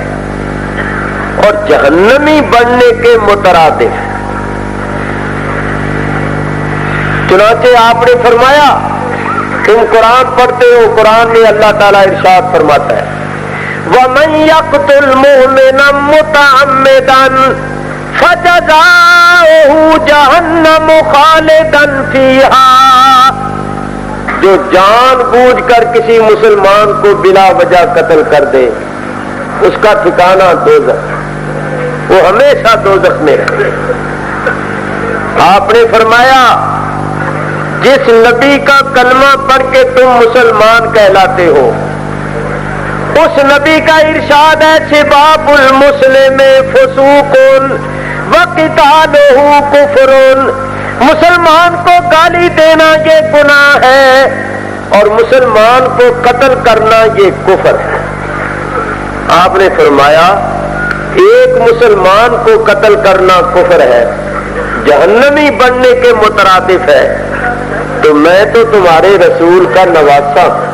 اور جہنمی بننے کے مترادف ہے۔ چنانچہ آپ نے فرمایا تم قرآن پڑھتے ہو، قرآن میں اللہ تعالیٰ ارشاد فرماتا ہے وَمَن يَقْتُلْ مُؤْمِنًا مُتَعَمِّدًا فَجَزَاؤُهُ جَهَنَّمُ خَالِدًا فِيهَا، جو جان بوجھ کر کسی مسلمان کو بلا وجہ قتل کر دے اس کا ٹھکانہ دوزخ، وہ ہمیشہ دوزخ میں رہے۔ آپ نے فرمایا جس نبی کا کلمہ پڑھ کے تم مسلمان کہلاتے ہو اس نبی کا ارشاد ہے سباب المسلم فسوق وقتالہ کفر، مسلمان کو گالی دینا یہ گناہ ہے اور مسلمان کو قتل کرنا یہ کفر ہے۔ آپ نے فرمایا ایک مسلمان کو قتل کرنا کفر ہے، جہنمی بننے کے مترادف ہے، تو میں تو تمہارے رسول کا نواسا ہوں،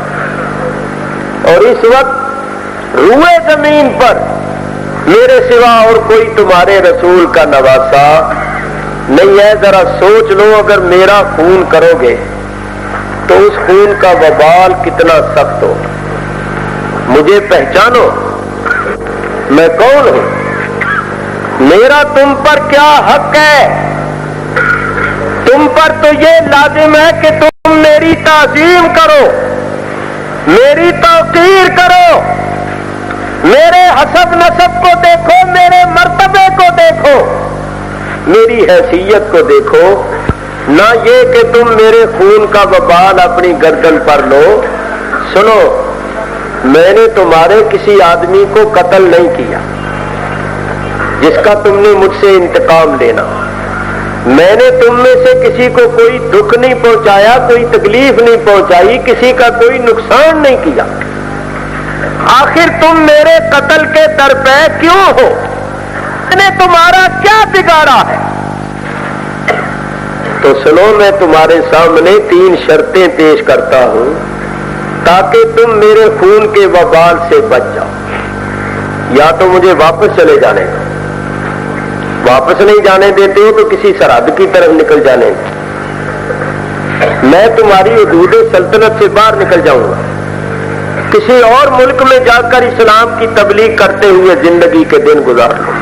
اور اس وقت روئے زمین پر میرے سوا اور کوئی تمہارے رسول کا نواسا نہیں ہے۔ ذرا سوچ لو، اگر میرا خون کرو گے تو اس خون کا وبال کتنا سخت ہو۔ مجھے پہچانو، میں کون ہوں، میرا تم پر کیا حق ہے۔ تم پر تو یہ لازم ہے کہ تم میری تعظیم کرو، میری توقیر کرو، میرے حسب نسب کو دیکھو، میرے مرتبے کو دیکھو، میری حیثیت کو دیکھو، نہ یہ کہ تم میرے خون کا وبال اپنی گردن پر لو۔ سنو، میں نے تمہارے کسی آدمی کو قتل نہیں کیا جس کا تم نے مجھ سے انتقام لینا، میں نے تم میں سے کسی کو کوئی دکھ نہیں پہنچایا، کوئی تکلیف نہیں پہنچائی، کسی کا کوئی نقصان نہیں کیا، آخر تم میرے قتل کے درپے کیوں ہو؟ میں نے تمہارا کیا بگاڑا ہے؟ تو سنو، میں تمہارے سامنے 3 شرطیں پیش کرتا ہوں تاکہ تم میرے خون کے وبال سے بچ جاؤ۔ یا تو مجھے واپس چلے جانے دو، واپس نہیں جانے دیتے ہو تو کسی سرحد کی طرف نکل جانے دو، میں تمہاری حدود سلطنت سے باہر نکل جاؤں گا، کسی اور ملک میں جا کر اسلام کی تبلیغ کرتے ہوئے زندگی کے دن گزار لو،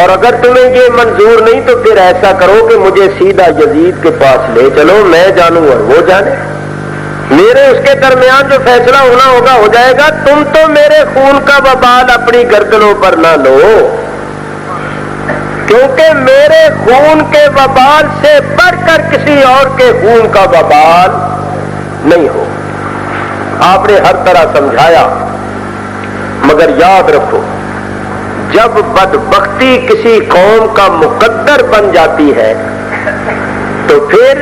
اور اگر تمہیں یہ منظور نہیں تو پھر ایسا کرو کہ مجھے سیدھا یزید کے پاس لے چلو، میں جانوں اور وہ جانے، میرے اس کے درمیان جو فیصلہ ہونا ہوگا ہو جائے گا۔ تم تو میرے خون کا وبال اپنی گردنوں پر نہ لو، کیونکہ میرے خون کے وبال سے بڑھ کر کسی اور کے خون کا وبال نہیں ہو۔ آپ نے ہر طرح سمجھایا، مگر یاد رکھو، جب بدبختی کسی قوم کا مقدر بن جاتی ہے تو پھر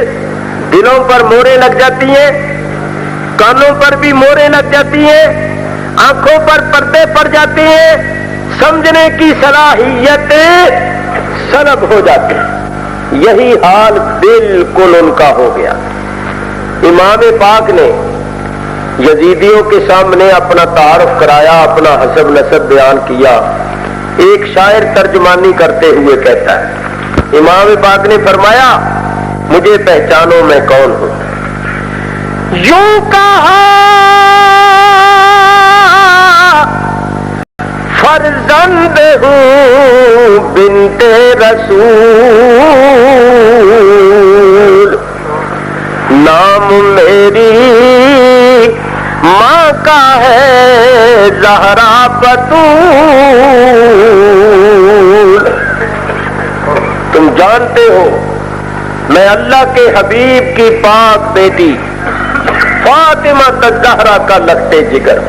دلوں پر موریں لگ جاتی ہیں، کانوں پر بھی موریں لگ جاتی ہیں، آنکھوں پر پردے پڑ جاتے ہیں، سمجھنے کی صلاحیت سلب ہو جاتی ہے۔ یہی حال بالکل ان کا ہو گیا۔ امام پاک نے یزیدیوں کے سامنے اپنا تعارف کرایا، اپنا حسب نسب بیان کیا۔ ایک شاعر ترجمانی کرتے ہوئے کہتا ہے، امام پاک نے فرمایا مجھے پہچانو میں کون ہوں۔ یوں کہا فرزند ہوں بنت رسول، نام میری ماں کا ہے زہرا بتول۔ تم جانتے ہو میں اللہ کے حبیب کی پاک بیٹی فاطمہ الزہرا کا لگتے جگر،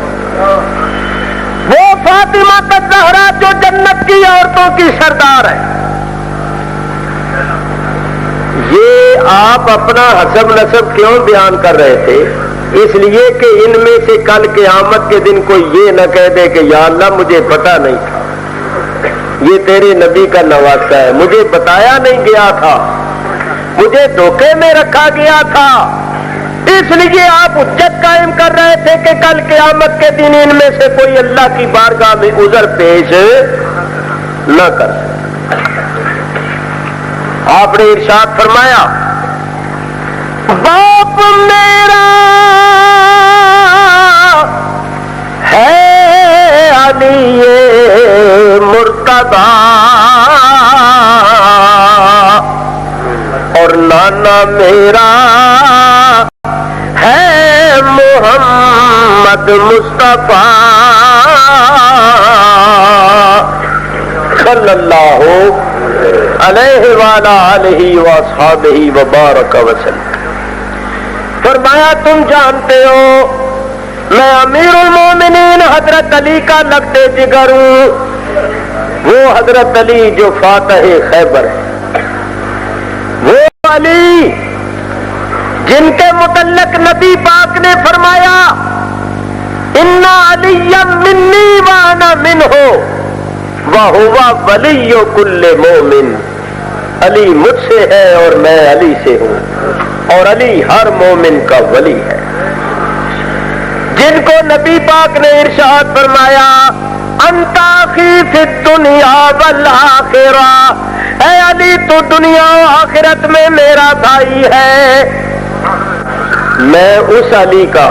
وہ فاطمہ الزہرا جو جنت کی عورتوں کی سردار ہے۔ یہ آپ اپنا حسب نسب کیوں بیان کر رہے تھے؟ اس لیے کہ ان میں سے کل قیامت کے دن کوئی یہ نہ کہہ دے کہ یا اللہ مجھے پتا نہیں تھا، یہ تیرے نبی کا نواسا ہے، مجھے بتایا نہیں گیا تھا، مجھے دھوکے میں رکھا گیا تھا۔ اس لیے آپ حجت قائم کر رہے تھے کہ کل قیامت کے دن ان میں سے کوئی اللہ کی بارگاہ میں عذر پیش نہ کر سکے۔ آپ نے ارشاد فرمایا باپ میرا ہے علی مرتضی اور نانا میرا ہے محمد مصطفیٰ صلی اللہ علیہ وآلہ آلہ واصحابہ وبارک وسلم۔ فرمایا تم جانتے ہو میں امیر المومنین حضرت علی کا لگتے جگر ہوں، وہ حضرت علی جو فاتح خیبر ہے، وہ علی جن کے متعلق نبی پاک نے فرمایا اِنَّ عَلِيًّا مِنِّي وَأَنَا مِنْهُ وَهُوَ وَلِيُّ كُلِّ مُؤْمِنٍ، علی مجھ سے ہے اور میں علی سے ہوں، اور علی ہر مومن کا ولی ہے۔ جن کو نبی پاک نے ارشاد فرمایا انت اخی فی الدنیا والآخرہ، اے علی تو دنیا و آخرت میں میرا بھائی ہے، میں اس علی کا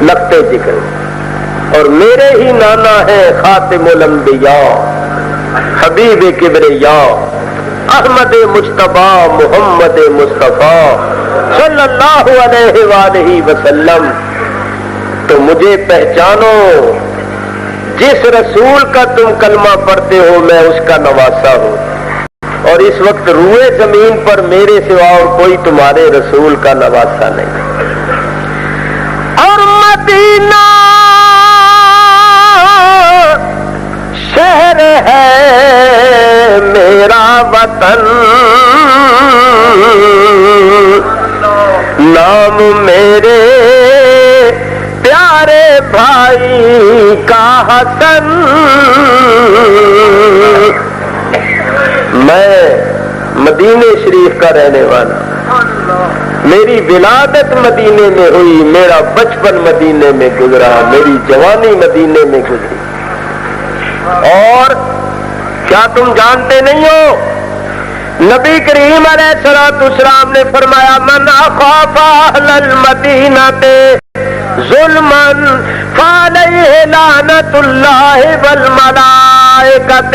لقب ذکر اور میرے ہی نانا ہے خاتم الانبیاء حبیب کبریا احمد مجتبی محمد مصطفیٰ صلی اللہ علیہ وآلہ وسلم۔ تو مجھے پہچانو، جس رسول کا تم کلمہ پڑھتے ہو میں اس کا نواسا ہوں، اور اس وقت روئے زمین پر میرے سوا اور کوئی تمہارے رسول کا نواسا نہیں۔ اور مدینہ شہر ہے میرا وطن، نام میرے پیارے بھائی کا حسن، میں مدینے شریف کا رہنے والا، میری ولادت مدینے میں ہوئی، میرا بچپن مدینے میں گزرا، میری جوانی مدینے میں گزری۔ اور کیا تم جانتے نہیں ہو نبی کریم علیہ الصلوۃ والسلام نے فرمایا من اخاف اہل المدینہ ظلما فعلیہ لعنۃ اللہ والملائکۃ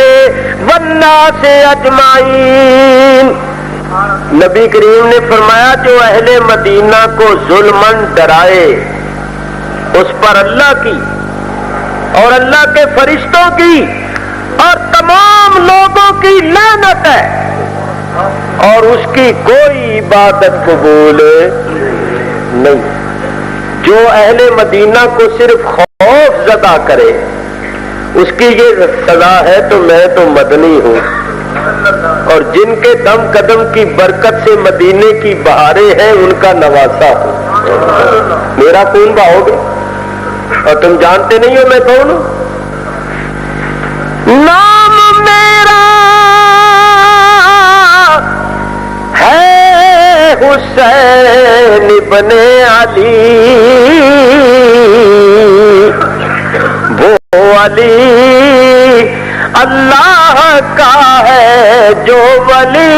والناس اجمعین۔ نبی کریم نے فرمایا جو اہل مدینہ کو ظلمن ڈرائے اس پر اللہ کی اور اللہ کے فرشتوں کی اور تمام لوگوں کی لعنت ہے، اور اس کی کوئی عبادت قبول نہیں۔ جو اہل مدینہ کو صرف خوف زدہ کرے اس کی یہ سزا ہے، تو میں تو مدنی ہوں، اور جن کے دم قدم کی برکت سے مدینے کی بہاریں ہیں ان کا نواسا ہوں، میرا خون بہاؤگے۔ اور تم جانتے نہیں ہو میں کون ہوں؟ نام میرا ہے حسین ابن علی، وہ علی اللہ کا ہے جو ولی۔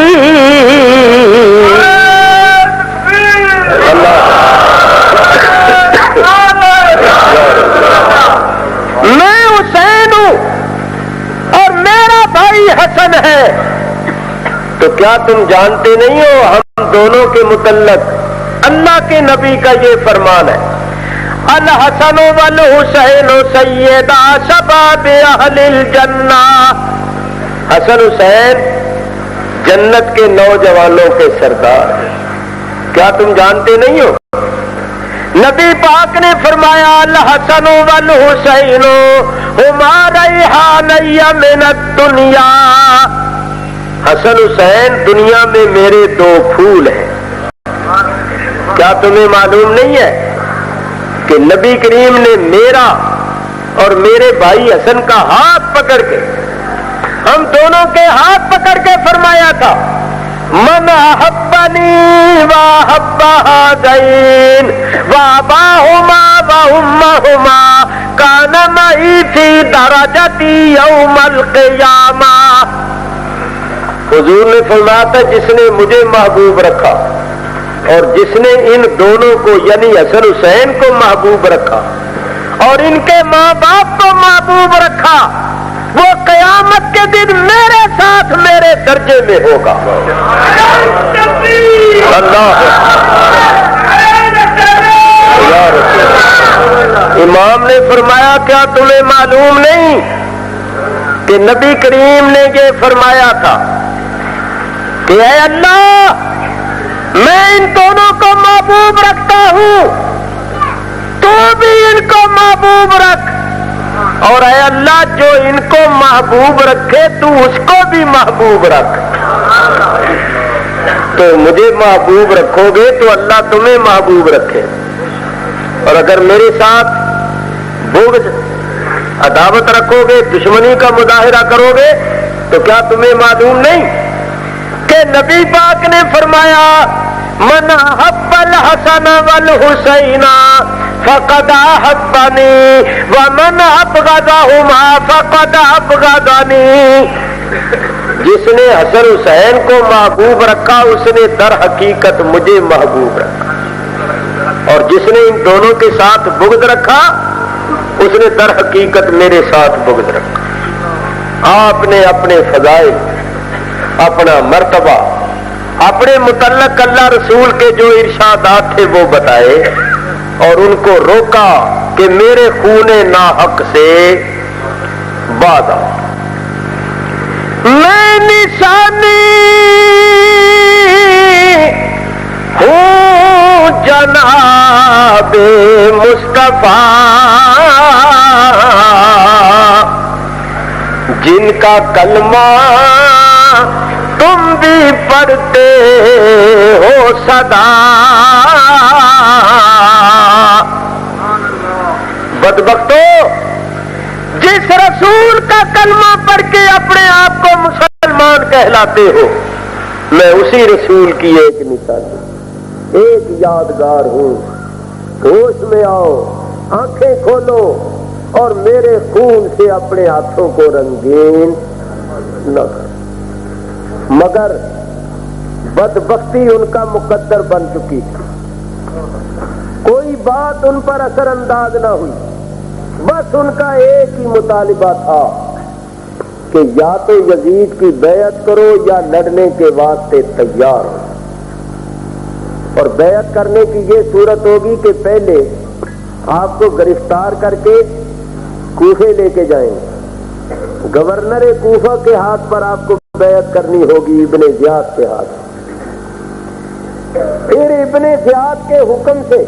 میں حسین ہوں اور میرا بھائی حسن ہے۔ تو کیا تم جانتے نہیں ہو ہم دونوں کے متعلق اللہ کے نبی کا یہ فرمان ہے الحسن والحسین سیدا شباب اہل الجنہ، حسن حسین جنت کے نوجوانوں کے سردار۔ کیا تم جانتے نہیں ہو نبی پاک نے فرمایا الحسن والحسین ہما ریحانی من الدنیا، حسن حسین دنیا میں میرے دو پھول ہیں۔ کیا تمہیں معلوم نہیں ہے کہ نبی کریم نے میرا اور میرے بھائی حسن کا ہاتھ پکڑ کے، ہم دونوں کے ہاتھ پکڑ کے فرمایا تھا من احبنی واحب ہذین واباہما وامہما کان معی فی درجتی یوم القیامہ۔ حضور نے فرمایا تھا جس نے مجھے محبوب رکھا اور جس نے ان دونوں کو یعنی حسن حسین کو محبوب رکھا اور ان کے ماں باپ کو محبوب رکھا، وہ قیامت کے دن میرے ساتھ میرے درجے میں ہوگا۔ اللہ امام نے فرمایا کیا تمہیں معلوم نہیں کہ نبی کریم نے یہ فرمایا تھا کہ اے اللہ میں ان دونوں کو محبوب رکھتا ہوں، تو بھی ان کو محبوب رکھ، اور اے اللہ جو ان کو محبوب رکھے تو اس کو بھی محبوب رکھ۔ تو مجھے محبوب رکھو گے تو اللہ تمہیں محبوب رکھے، اور اگر میرے ساتھ بغض عداوت رکھو گے، دشمنی کا مظاہرہ کرو گے تو کیا تمہیں معلوم نہیں کہ نبی پاک نے فرمایا من احب الحسن والحسین فقد احبنی ومن ابغضہما فقد ابغضنی، جس نے حسن حسین کو محبوب رکھا اس نے در حقیقت مجھے محبوب رکھا، اور جس نے ان دونوں کے ساتھ بغض رکھا اس نے در حقیقت میرے ساتھ بغض رکھا۔ آپ نے اپنے فضائل، اپنا مرتبہ، اپنے متعلق اللہ رسول کے جو ارشادات تھے وہ بتائے اور ان کو روکا کہ میرے خون ناحق سے باز آؤ۔ میں نشانی ہوں جناب مصطفیٰ جن کا کلمہ تم بھی پڑھتے ہو سدا، بدبختو جس رسول کا کلمہ پڑھ کے اپنے آپ کو مسلمان کہلاتے ہو، میں اسی رسول کی ایک نشانی، ایک یادگار ہوں۔ ہوش میں آؤ، آنکھیں کھولو اور میرے خون سے اپنے ہاتھوں کو رنگین نہ کرو۔ مگر بدبختی ان کا مقدر بن چکی تھی، کوئی بات ان پر اثر انداز نہ ہوئی، بس ان کا ایک ہی مطالبہ تھا کہ یا تو یزید کی بیعت کرو یا لڑنے کے واسطے تیار ہو، اور بیعت کرنے کی یہ صورت ہوگی کہ پہلے آپ کو گرفتار کر کے کوفے لے کے جائیں گے، گورنر کوفہ کے ہاتھ پر آپ کو بیعت کرنی ہوگی، ابن زیاد کے ہاتھ، پھر ابن زیاد کے حکم سے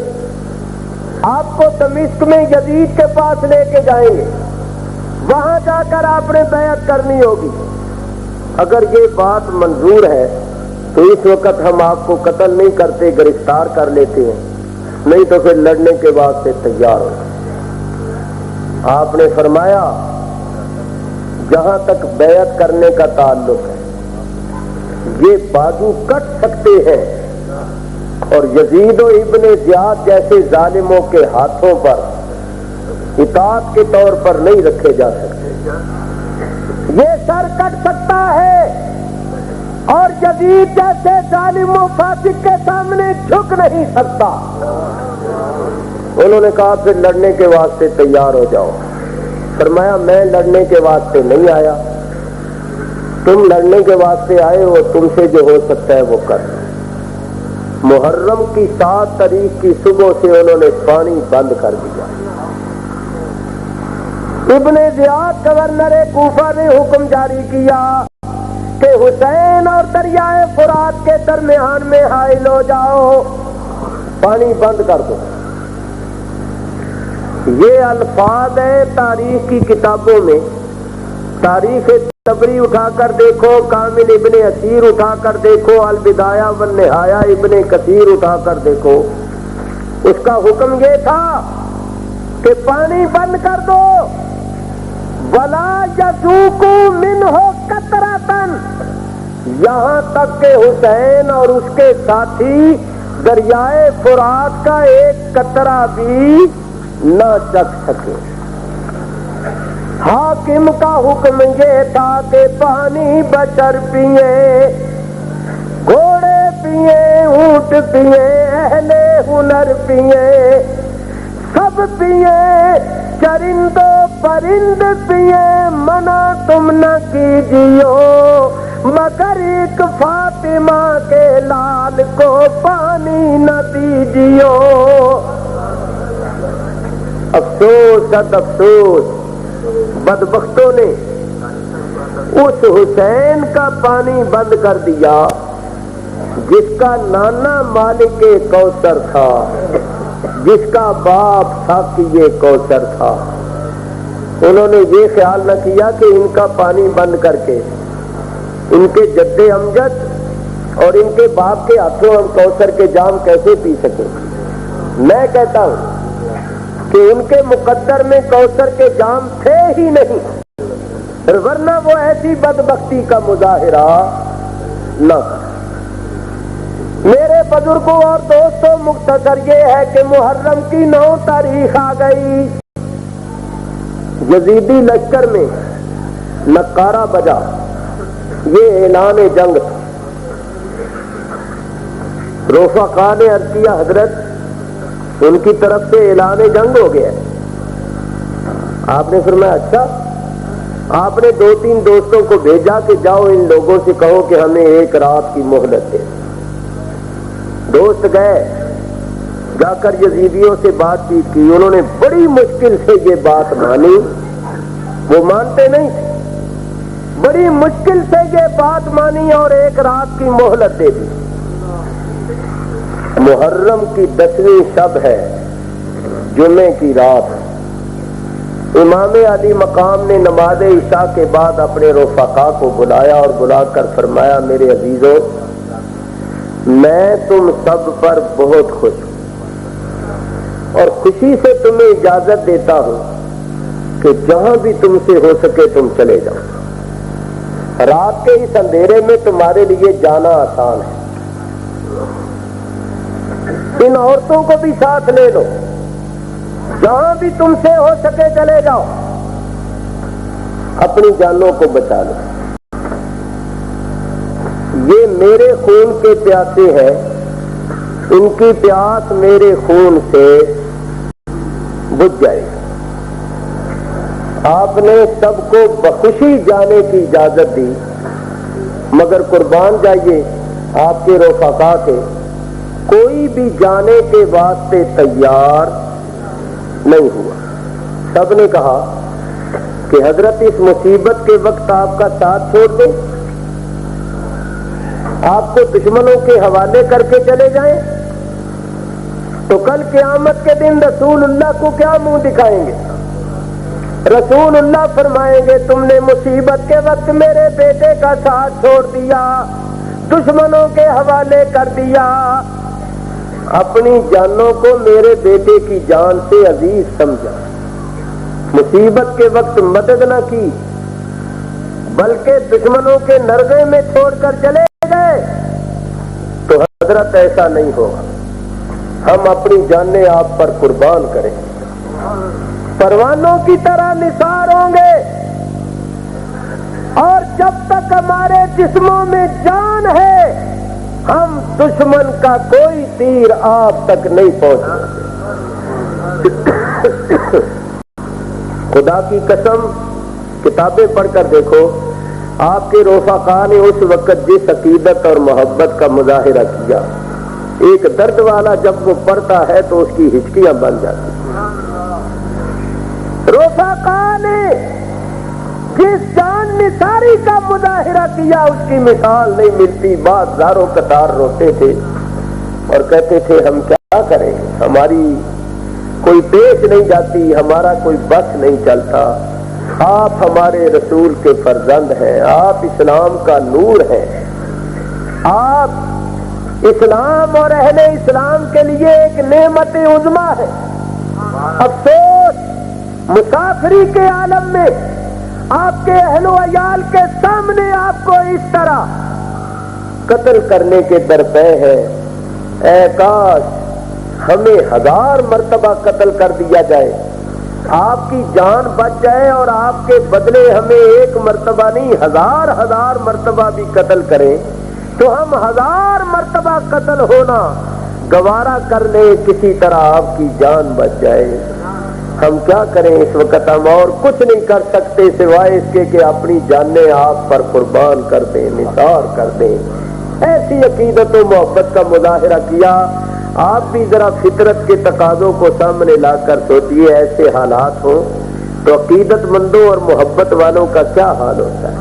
آپ کو دمشق میں یزید کے پاس لے کے جائیں گے، وہاں جا کر آپ نے بیعت کرنی ہوگی۔ اگر یہ بات منظور ہے تو اس وقت ہم آپ کو قتل نہیں کرتے، گرفتار کر لیتے ہیں، نہیں تو پھر لڑنے کے واسطے تیار ہو۔ آپ نے فرمایا جہاں تک بیعت کرنے کا تعلق ہے یہ بازو کٹ سکتے ہیں اور یزید و ابن زیاد جیسے ظالموں کے ہاتھوں پر اطاعت کے طور پر نہیں رکھے جا سکتے، یہ سر کٹ سکتا ہے اور یزید جیسے ظالم و فاسق کے سامنے جھک نہیں سکتا۔ انہوں نے کہا پھر لڑنے کے واسطے تیار ہو جاؤ۔ فرمایا میں لڑنے کے واسطے نہیں آیا، تم لڑنے کے واسطے آئے ہو، تم سے جو ہو سکتا ہے وہ کر۔ محرم کی 7 تاریخ کی صبح سے انہوں نے پانی بند کر دیا۔ ابن زیاد گورنر کوفہ نے حکم جاری کیا کہ حسین اور دریائے فرات کے درمیان میں حائل ہو جاؤ، پانی بند کر دو۔ یہ الفاظ ہیں تاریخ کی کتابوں میں، تاریخ طبری اٹھا کر دیکھو، کامل ابن اسیر اٹھا کر دیکھو، البدایہ والنہایہ ابن کثیر اٹھا کر دیکھو، اس کا حکم یہ تھا کہ پانی بند کر دو، وَلَا يَذُوقُوا مِنْهُ قَطْرَةً، یہاں تک کہ حسین اور اس کے ساتھی دریائے فرات کا ایک قطرہ بھی نہ چکھ سکے۔ حاکم کا حکم یہ تھا کہ پانی بشر پیے، گھوڑے پیے، اونٹ پیے، اہل ہنر پیے، سب پیے، چرند و پرند پیے، منع تم نہ کیجیو، مگر ایک فاطمہ کے لال کو پانی نہ دیجیو۔ افسوس صد افسوس، بدبختوں نے اس حسین کا پانی بند کر دیا جس کا نانا مالک کوثر تھا، جس کا باپ ساقی کوثر تھا۔ انہوں نے یہ خیال نہ کیا کہ ان کا پانی بند کر کے ان کے جد امجد اور ان کے باپ کے ہاتھوں ہم کوثر کے جام کیسے پی سکیں۔ میں کہتا ہوں کہ ان کے مقدر میں کوثر کے جام تھے ہی نہیں، ورنہ وہ ایسی بدبختی کا مظاہرہ نہ کر۔ میرے بزرگوں اور دوستوں، مختصر یہ ہے کہ محرم کی 9 تاریخ آ گئی، یزیدی لشکر میں نقارہ بجا، یہ اعلان جنگ تھا۔ رفقا نے عرض کیا حضرت ان کی طرف سے اعلان جنگ ہو گیا ہے۔ آپ نے فرمایا اچھا۔ آپ نے 2-3 دوستوں کو بھیجا کہ جاؤ ان لوگوں سے کہو کہ ہمیں 1 رات کی مہلت دے۔ دوست گئے، جا کر یزیدیوں سے بات چیت کی، انہوں نے بڑی مشکل سے یہ بات مانی، وہ مانتے نہیں تھے، بڑی مشکل سے یہ بات مانی اور 1 رات کی مہلت دے دی۔ محرم کی 10ویں شب ہے، جمعے کی رات۔ امام علی مقام نے نماز عشاء کے بعد اپنے رفقا کو بلایا اور بلا کر فرمایا میرے عزیزو، میں تم سب پر بہت خوش ہوں اور خوشی سے تمہیں اجازت دیتا ہوں کہ جہاں بھی تم سے ہو سکے تم چلے جاؤ۔ رات کے اس اندھیرے میں تمہارے لیے جانا آسان ہے، ان عورتوں کو بھی ساتھ لے لو، جہاں بھی تم سے ہو سکے چلے جاؤ، اپنی جانوں کو بچا لو۔ یہ میرے خون کے پیاسے ہیں، ان کی پیاس میرے خون سے بجھ جائے گی۔ آپ نے سب کو بخوشی جانے کی اجازت دی، مگر قربان جائیے آپ کے رفقا کے کوئی بھی جانے کے واسطے تیار نہیں ہوا۔ سب نے کہا کہ حضرت اس مصیبت کے وقت آپ کا ساتھ چھوڑ دیں، آپ کو دشمنوں کے حوالے کر کے چلے جائیں تو کل قیامت کے دن رسول اللہ کو کیا منہ دکھائیں گے؟ رسول اللہ فرمائیں گے تم نے مصیبت کے وقت میرے بیٹے کا ساتھ چھوڑ دیا، دشمنوں کے حوالے کر دیا، اپنی جانوں کو میرے بیٹے کی جان سے عزیز سمجھا، مصیبت کے وقت مدد نہ کی بلکہ دشمنوں کے نرغے میں چھوڑ کر چلے گئے، تو حضرت ایسا نہیں ہوگا، ہم اپنی جانیں آپ پر قربان کریں، پروانوں کی طرح نثار ہوں گے، اور جب تک ہمارے جسموں میں جان ہے ہم دشمن کا کوئی تیر آپ تک نہیں پہنچ سکتے۔ خدا کی قسم کتابیں پڑھ کر دیکھو، آپ کے رفقا نے اس وقت جس عقیدت اور محبت کا مظاہرہ کیا، ایک درد والا جب وہ پڑھتا ہے تو اس کی ہچکیاں بن جاتی ہیں۔ رفقا نے جس جان نثاری کا مظاہرہ کیا اس کی مثال نہیں ملتی۔ بعض زاروں قطار روتے تھے اور کہتے تھے ہم کیا کریں، ہماری کوئی پیش نہیں جاتی، ہمارا کوئی بس نہیں چلتا، آپ ہمارے رسول کے فرزند ہیں، آپ اسلام کا نور ہیں، آپ اسلام اور اہل اسلام کے لیے ایک نعمت عظمی ہے۔ افسوس مسافری کے عالم میں آپ کے اہل و عیال کے سامنے آپ کو اس طرح قتل کرنے کے درپے ہے۔ اے کاش ہمیں 1000 مرتبہ قتل کر دیا جائے، آپ کی جان بچ جائے اور آپ کے بدلے ہمیں 1 مرتبہ نہیں 1000 مرتبہ بھی قتل کریں تو ہم 1000 مرتبہ قتل ہونا گوارا کر لیں، کسی طرح آپ کی جان بچ جائے۔ ہم کیا کریں اس وقت، ہم اور کچھ نہیں کر سکتے سوائے اس کے کہ اپنی جانیں آپ پر قربان کر دیں، نثار کر دیں۔ ایسی عقیدت و محبت کا مظاہرہ کیا۔ آپ بھی ذرا فطرت کے تقاضوں کو سامنے لا کر سوچئے، ایسے حالات ہوں تو عقیدت مندوں اور محبت والوں کا کیا حال ہوتا ہے۔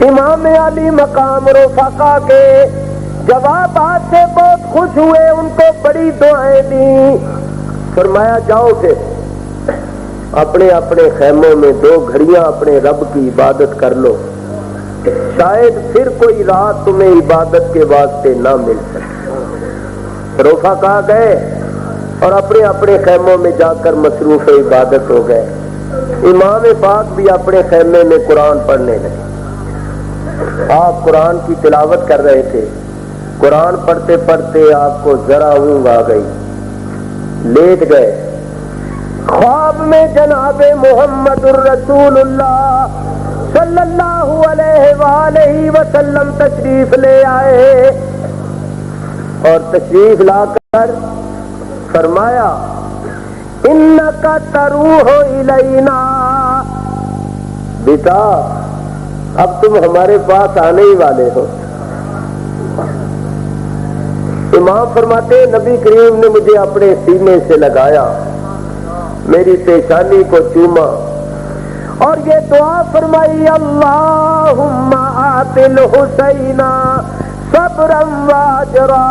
امام علی مقام رفقا کے جوابات سے بہت خوش ہوئے، ان کو بڑی دعائیں دیں، فرمایا جاؤ پھر اپنے اپنے خیموں میں 2 گھڑیاں اپنے رب کی عبادت کر لو، شاید پھر کوئی رات تمہیں عبادت کے واسطے نہ مل سکے۔ رفقا گئے، اور اپنے اپنے خیموں میں جا کر مصروف عبادت ہو گئے۔ امام پاک بھی اپنے خیمے میں قرآن پڑھنے لگے۔ آپ قرآن کی تلاوت کر رہے تھے، قرآن پڑھتے پڑھتے آپ کو ذرا اونگ آ گئی، لیٹ گئے۔ خواب میں جناب محمد الرسول اللہ صلی اللہ علیہ وآلہ وسلم تشریف لے آئے اور تشریف لا کر فرمایا انک تروح الینا، بیٹا اب تم ہمارے پاس آنے ہی والے ہو۔ امام فرماتے نبی کریم نے مجھے اپنے سینے سے لگایا، میری پیشانی کو چوما اور یہ دعا فرمائی اللہم آت الحسین صبرا واجرا،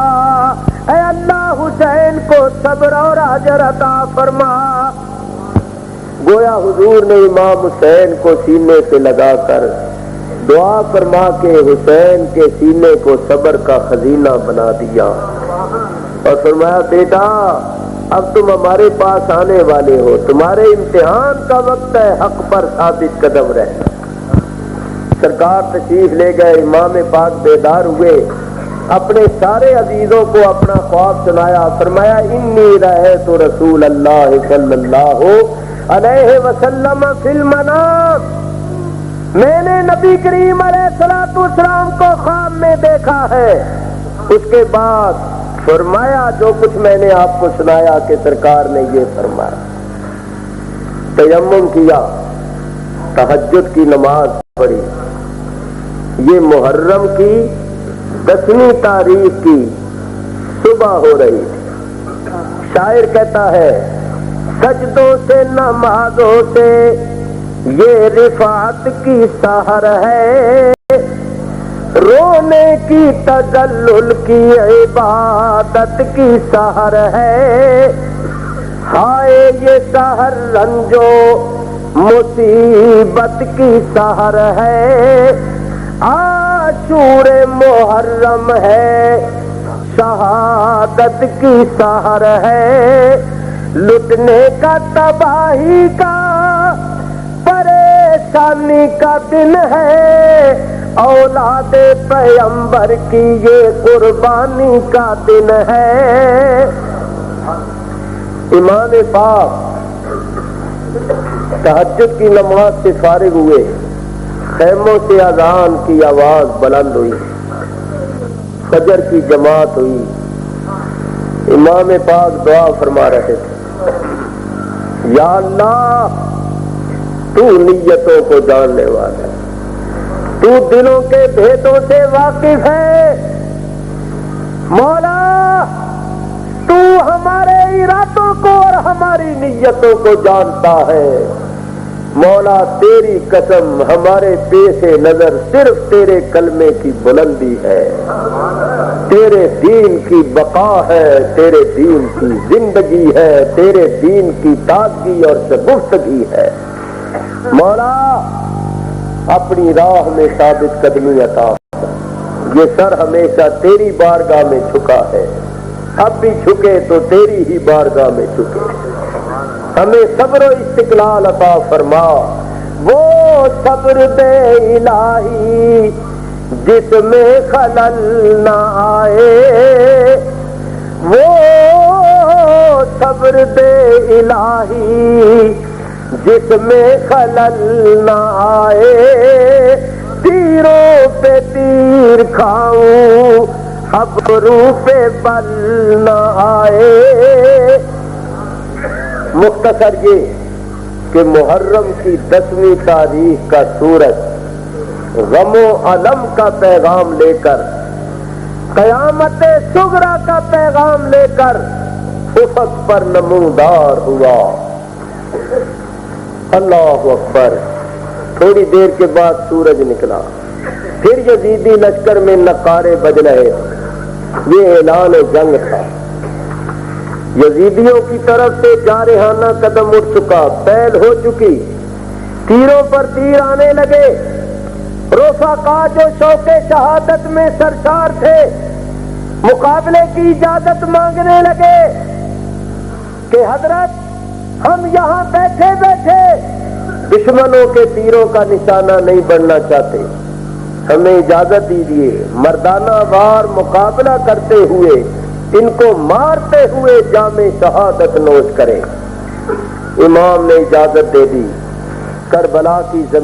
اے اللہ حسین کو صبر اور اجر عطا فرما۔ گویا حضور نے امام حسین کو سینے سے لگا کر دعا فرما کے حسین کے سینے کو صبر کا خزینہ بنا دیا اور فرمایا بیٹا اب تم ہمارے پاس آنے والے ہو، تمہارے امتحان کا وقت ہے، حق پر ثابت قدم رہنا۔ سرکار تشریف لے گئے، امام پاک بیدار ہوئے، اپنے سارے عزیزوں کو اپنا خواب سنایا، فرمایا انی رأیت رسول اللہ صلی اللہ علیہ وسلم فی المنام، میں نے نبی کریم علیہ الصلوۃ والسلام کو خواب میں دیکھا ہے۔ اس کے بعد فرمایا جو کچھ میں نے آپ کو سنایا کہ سرکار نے یہ فرمایا، تیمم کیا، تہجد کی نماز پڑھی، یہ محرم کی 10ویں تاریخ کی صبح ہو رہی تھی۔ شاعر کہتا ہے سجدوں سے نمازوں سے یہ رفعت کی سحر ہے، رونے کی تذلل کی عبادت کی سحر ہے، ہائے یہ سحر رنجو مصیبت کی سحر ہے، عاشور محرم ہے شہادت کی سحر ہے، لٹنے کا تباہی کا پریشانی کا دن ہے، اولاد پیغمبر کی یہ قربانی کا دن ہے۔ امام پاک تہجد کی نماز سے فارغ ہوئے، خیموں سے اذان کی آواز بلند ہوئی، فجر کی جماعت ہوئی، امام پاک دعا فرما رہے تھے یا اللہ تو نیتوں کو جاننے والا ہے، تو دلوں کے بھیدوں سے واقف ہے، مولا تو ہمارے ارادوں کو اور ہماری نیتوں کو جانتا ہے، مولا تیری قسم ہمارے پیش نظر صرف تیرے کلمے کی بلندی ہے، تیرے دین کی بقا ہے، تیرے دین کی زندگی ہے، تیرے دین کی تازگی اور شگفتگی ہے، مولا اپنی راہ میں ثابت قدمی عطا، یہ سر ہمیشہ تیری بارگاہ میں جھکا ہے، اب بھی جھکے تو تیری ہی بارگاہ میں جھکے، ہمیں صبر و استقلال عطا فرما، وہ صبر دے الہی جس میں خلل نہ آئے، وہ صبر دے الہی جس میں خلل نہ آئے، تیروں پہ تیر کھاؤں ابرو پہ بل نہ آئے۔ مختصر یہ کہ محرم کی 10ویں تاریخ کا سورج غم و علم کا پیغام لے کر، قیامت صغریٰ کا پیغام لے کر افق پر نمودار ہوا۔ اللہ اکبر۔ تھوڑی دیر کے بعد سورج نکلا، پھر یزیدی لشکر میں نقارے بج رہے، یہ اعلان جنگ تھا۔ یزیدیوں کی طرف سے جارحانہ قدم اٹھ چکا، پہل ہو چکی، تیروں پر تیر آنے لگے۔ رفقا جو شوق شہادت میں سرشار تھے مقابلے کی اجازت مانگنے لگے۔ کہ حضرت ہم یہاں بیٹھے بیٹھے دشمنوں کے تیروں کا نشانہ نہیں بننا چاہتے، ہمیں اجازت دیجیے مردانہ وار مقابلہ کرتے ہوئے ان کو مارتے ہوئے جام شہادت نوش کریں۔ امام نے اجازت دے دی۔ کربلا کی زمین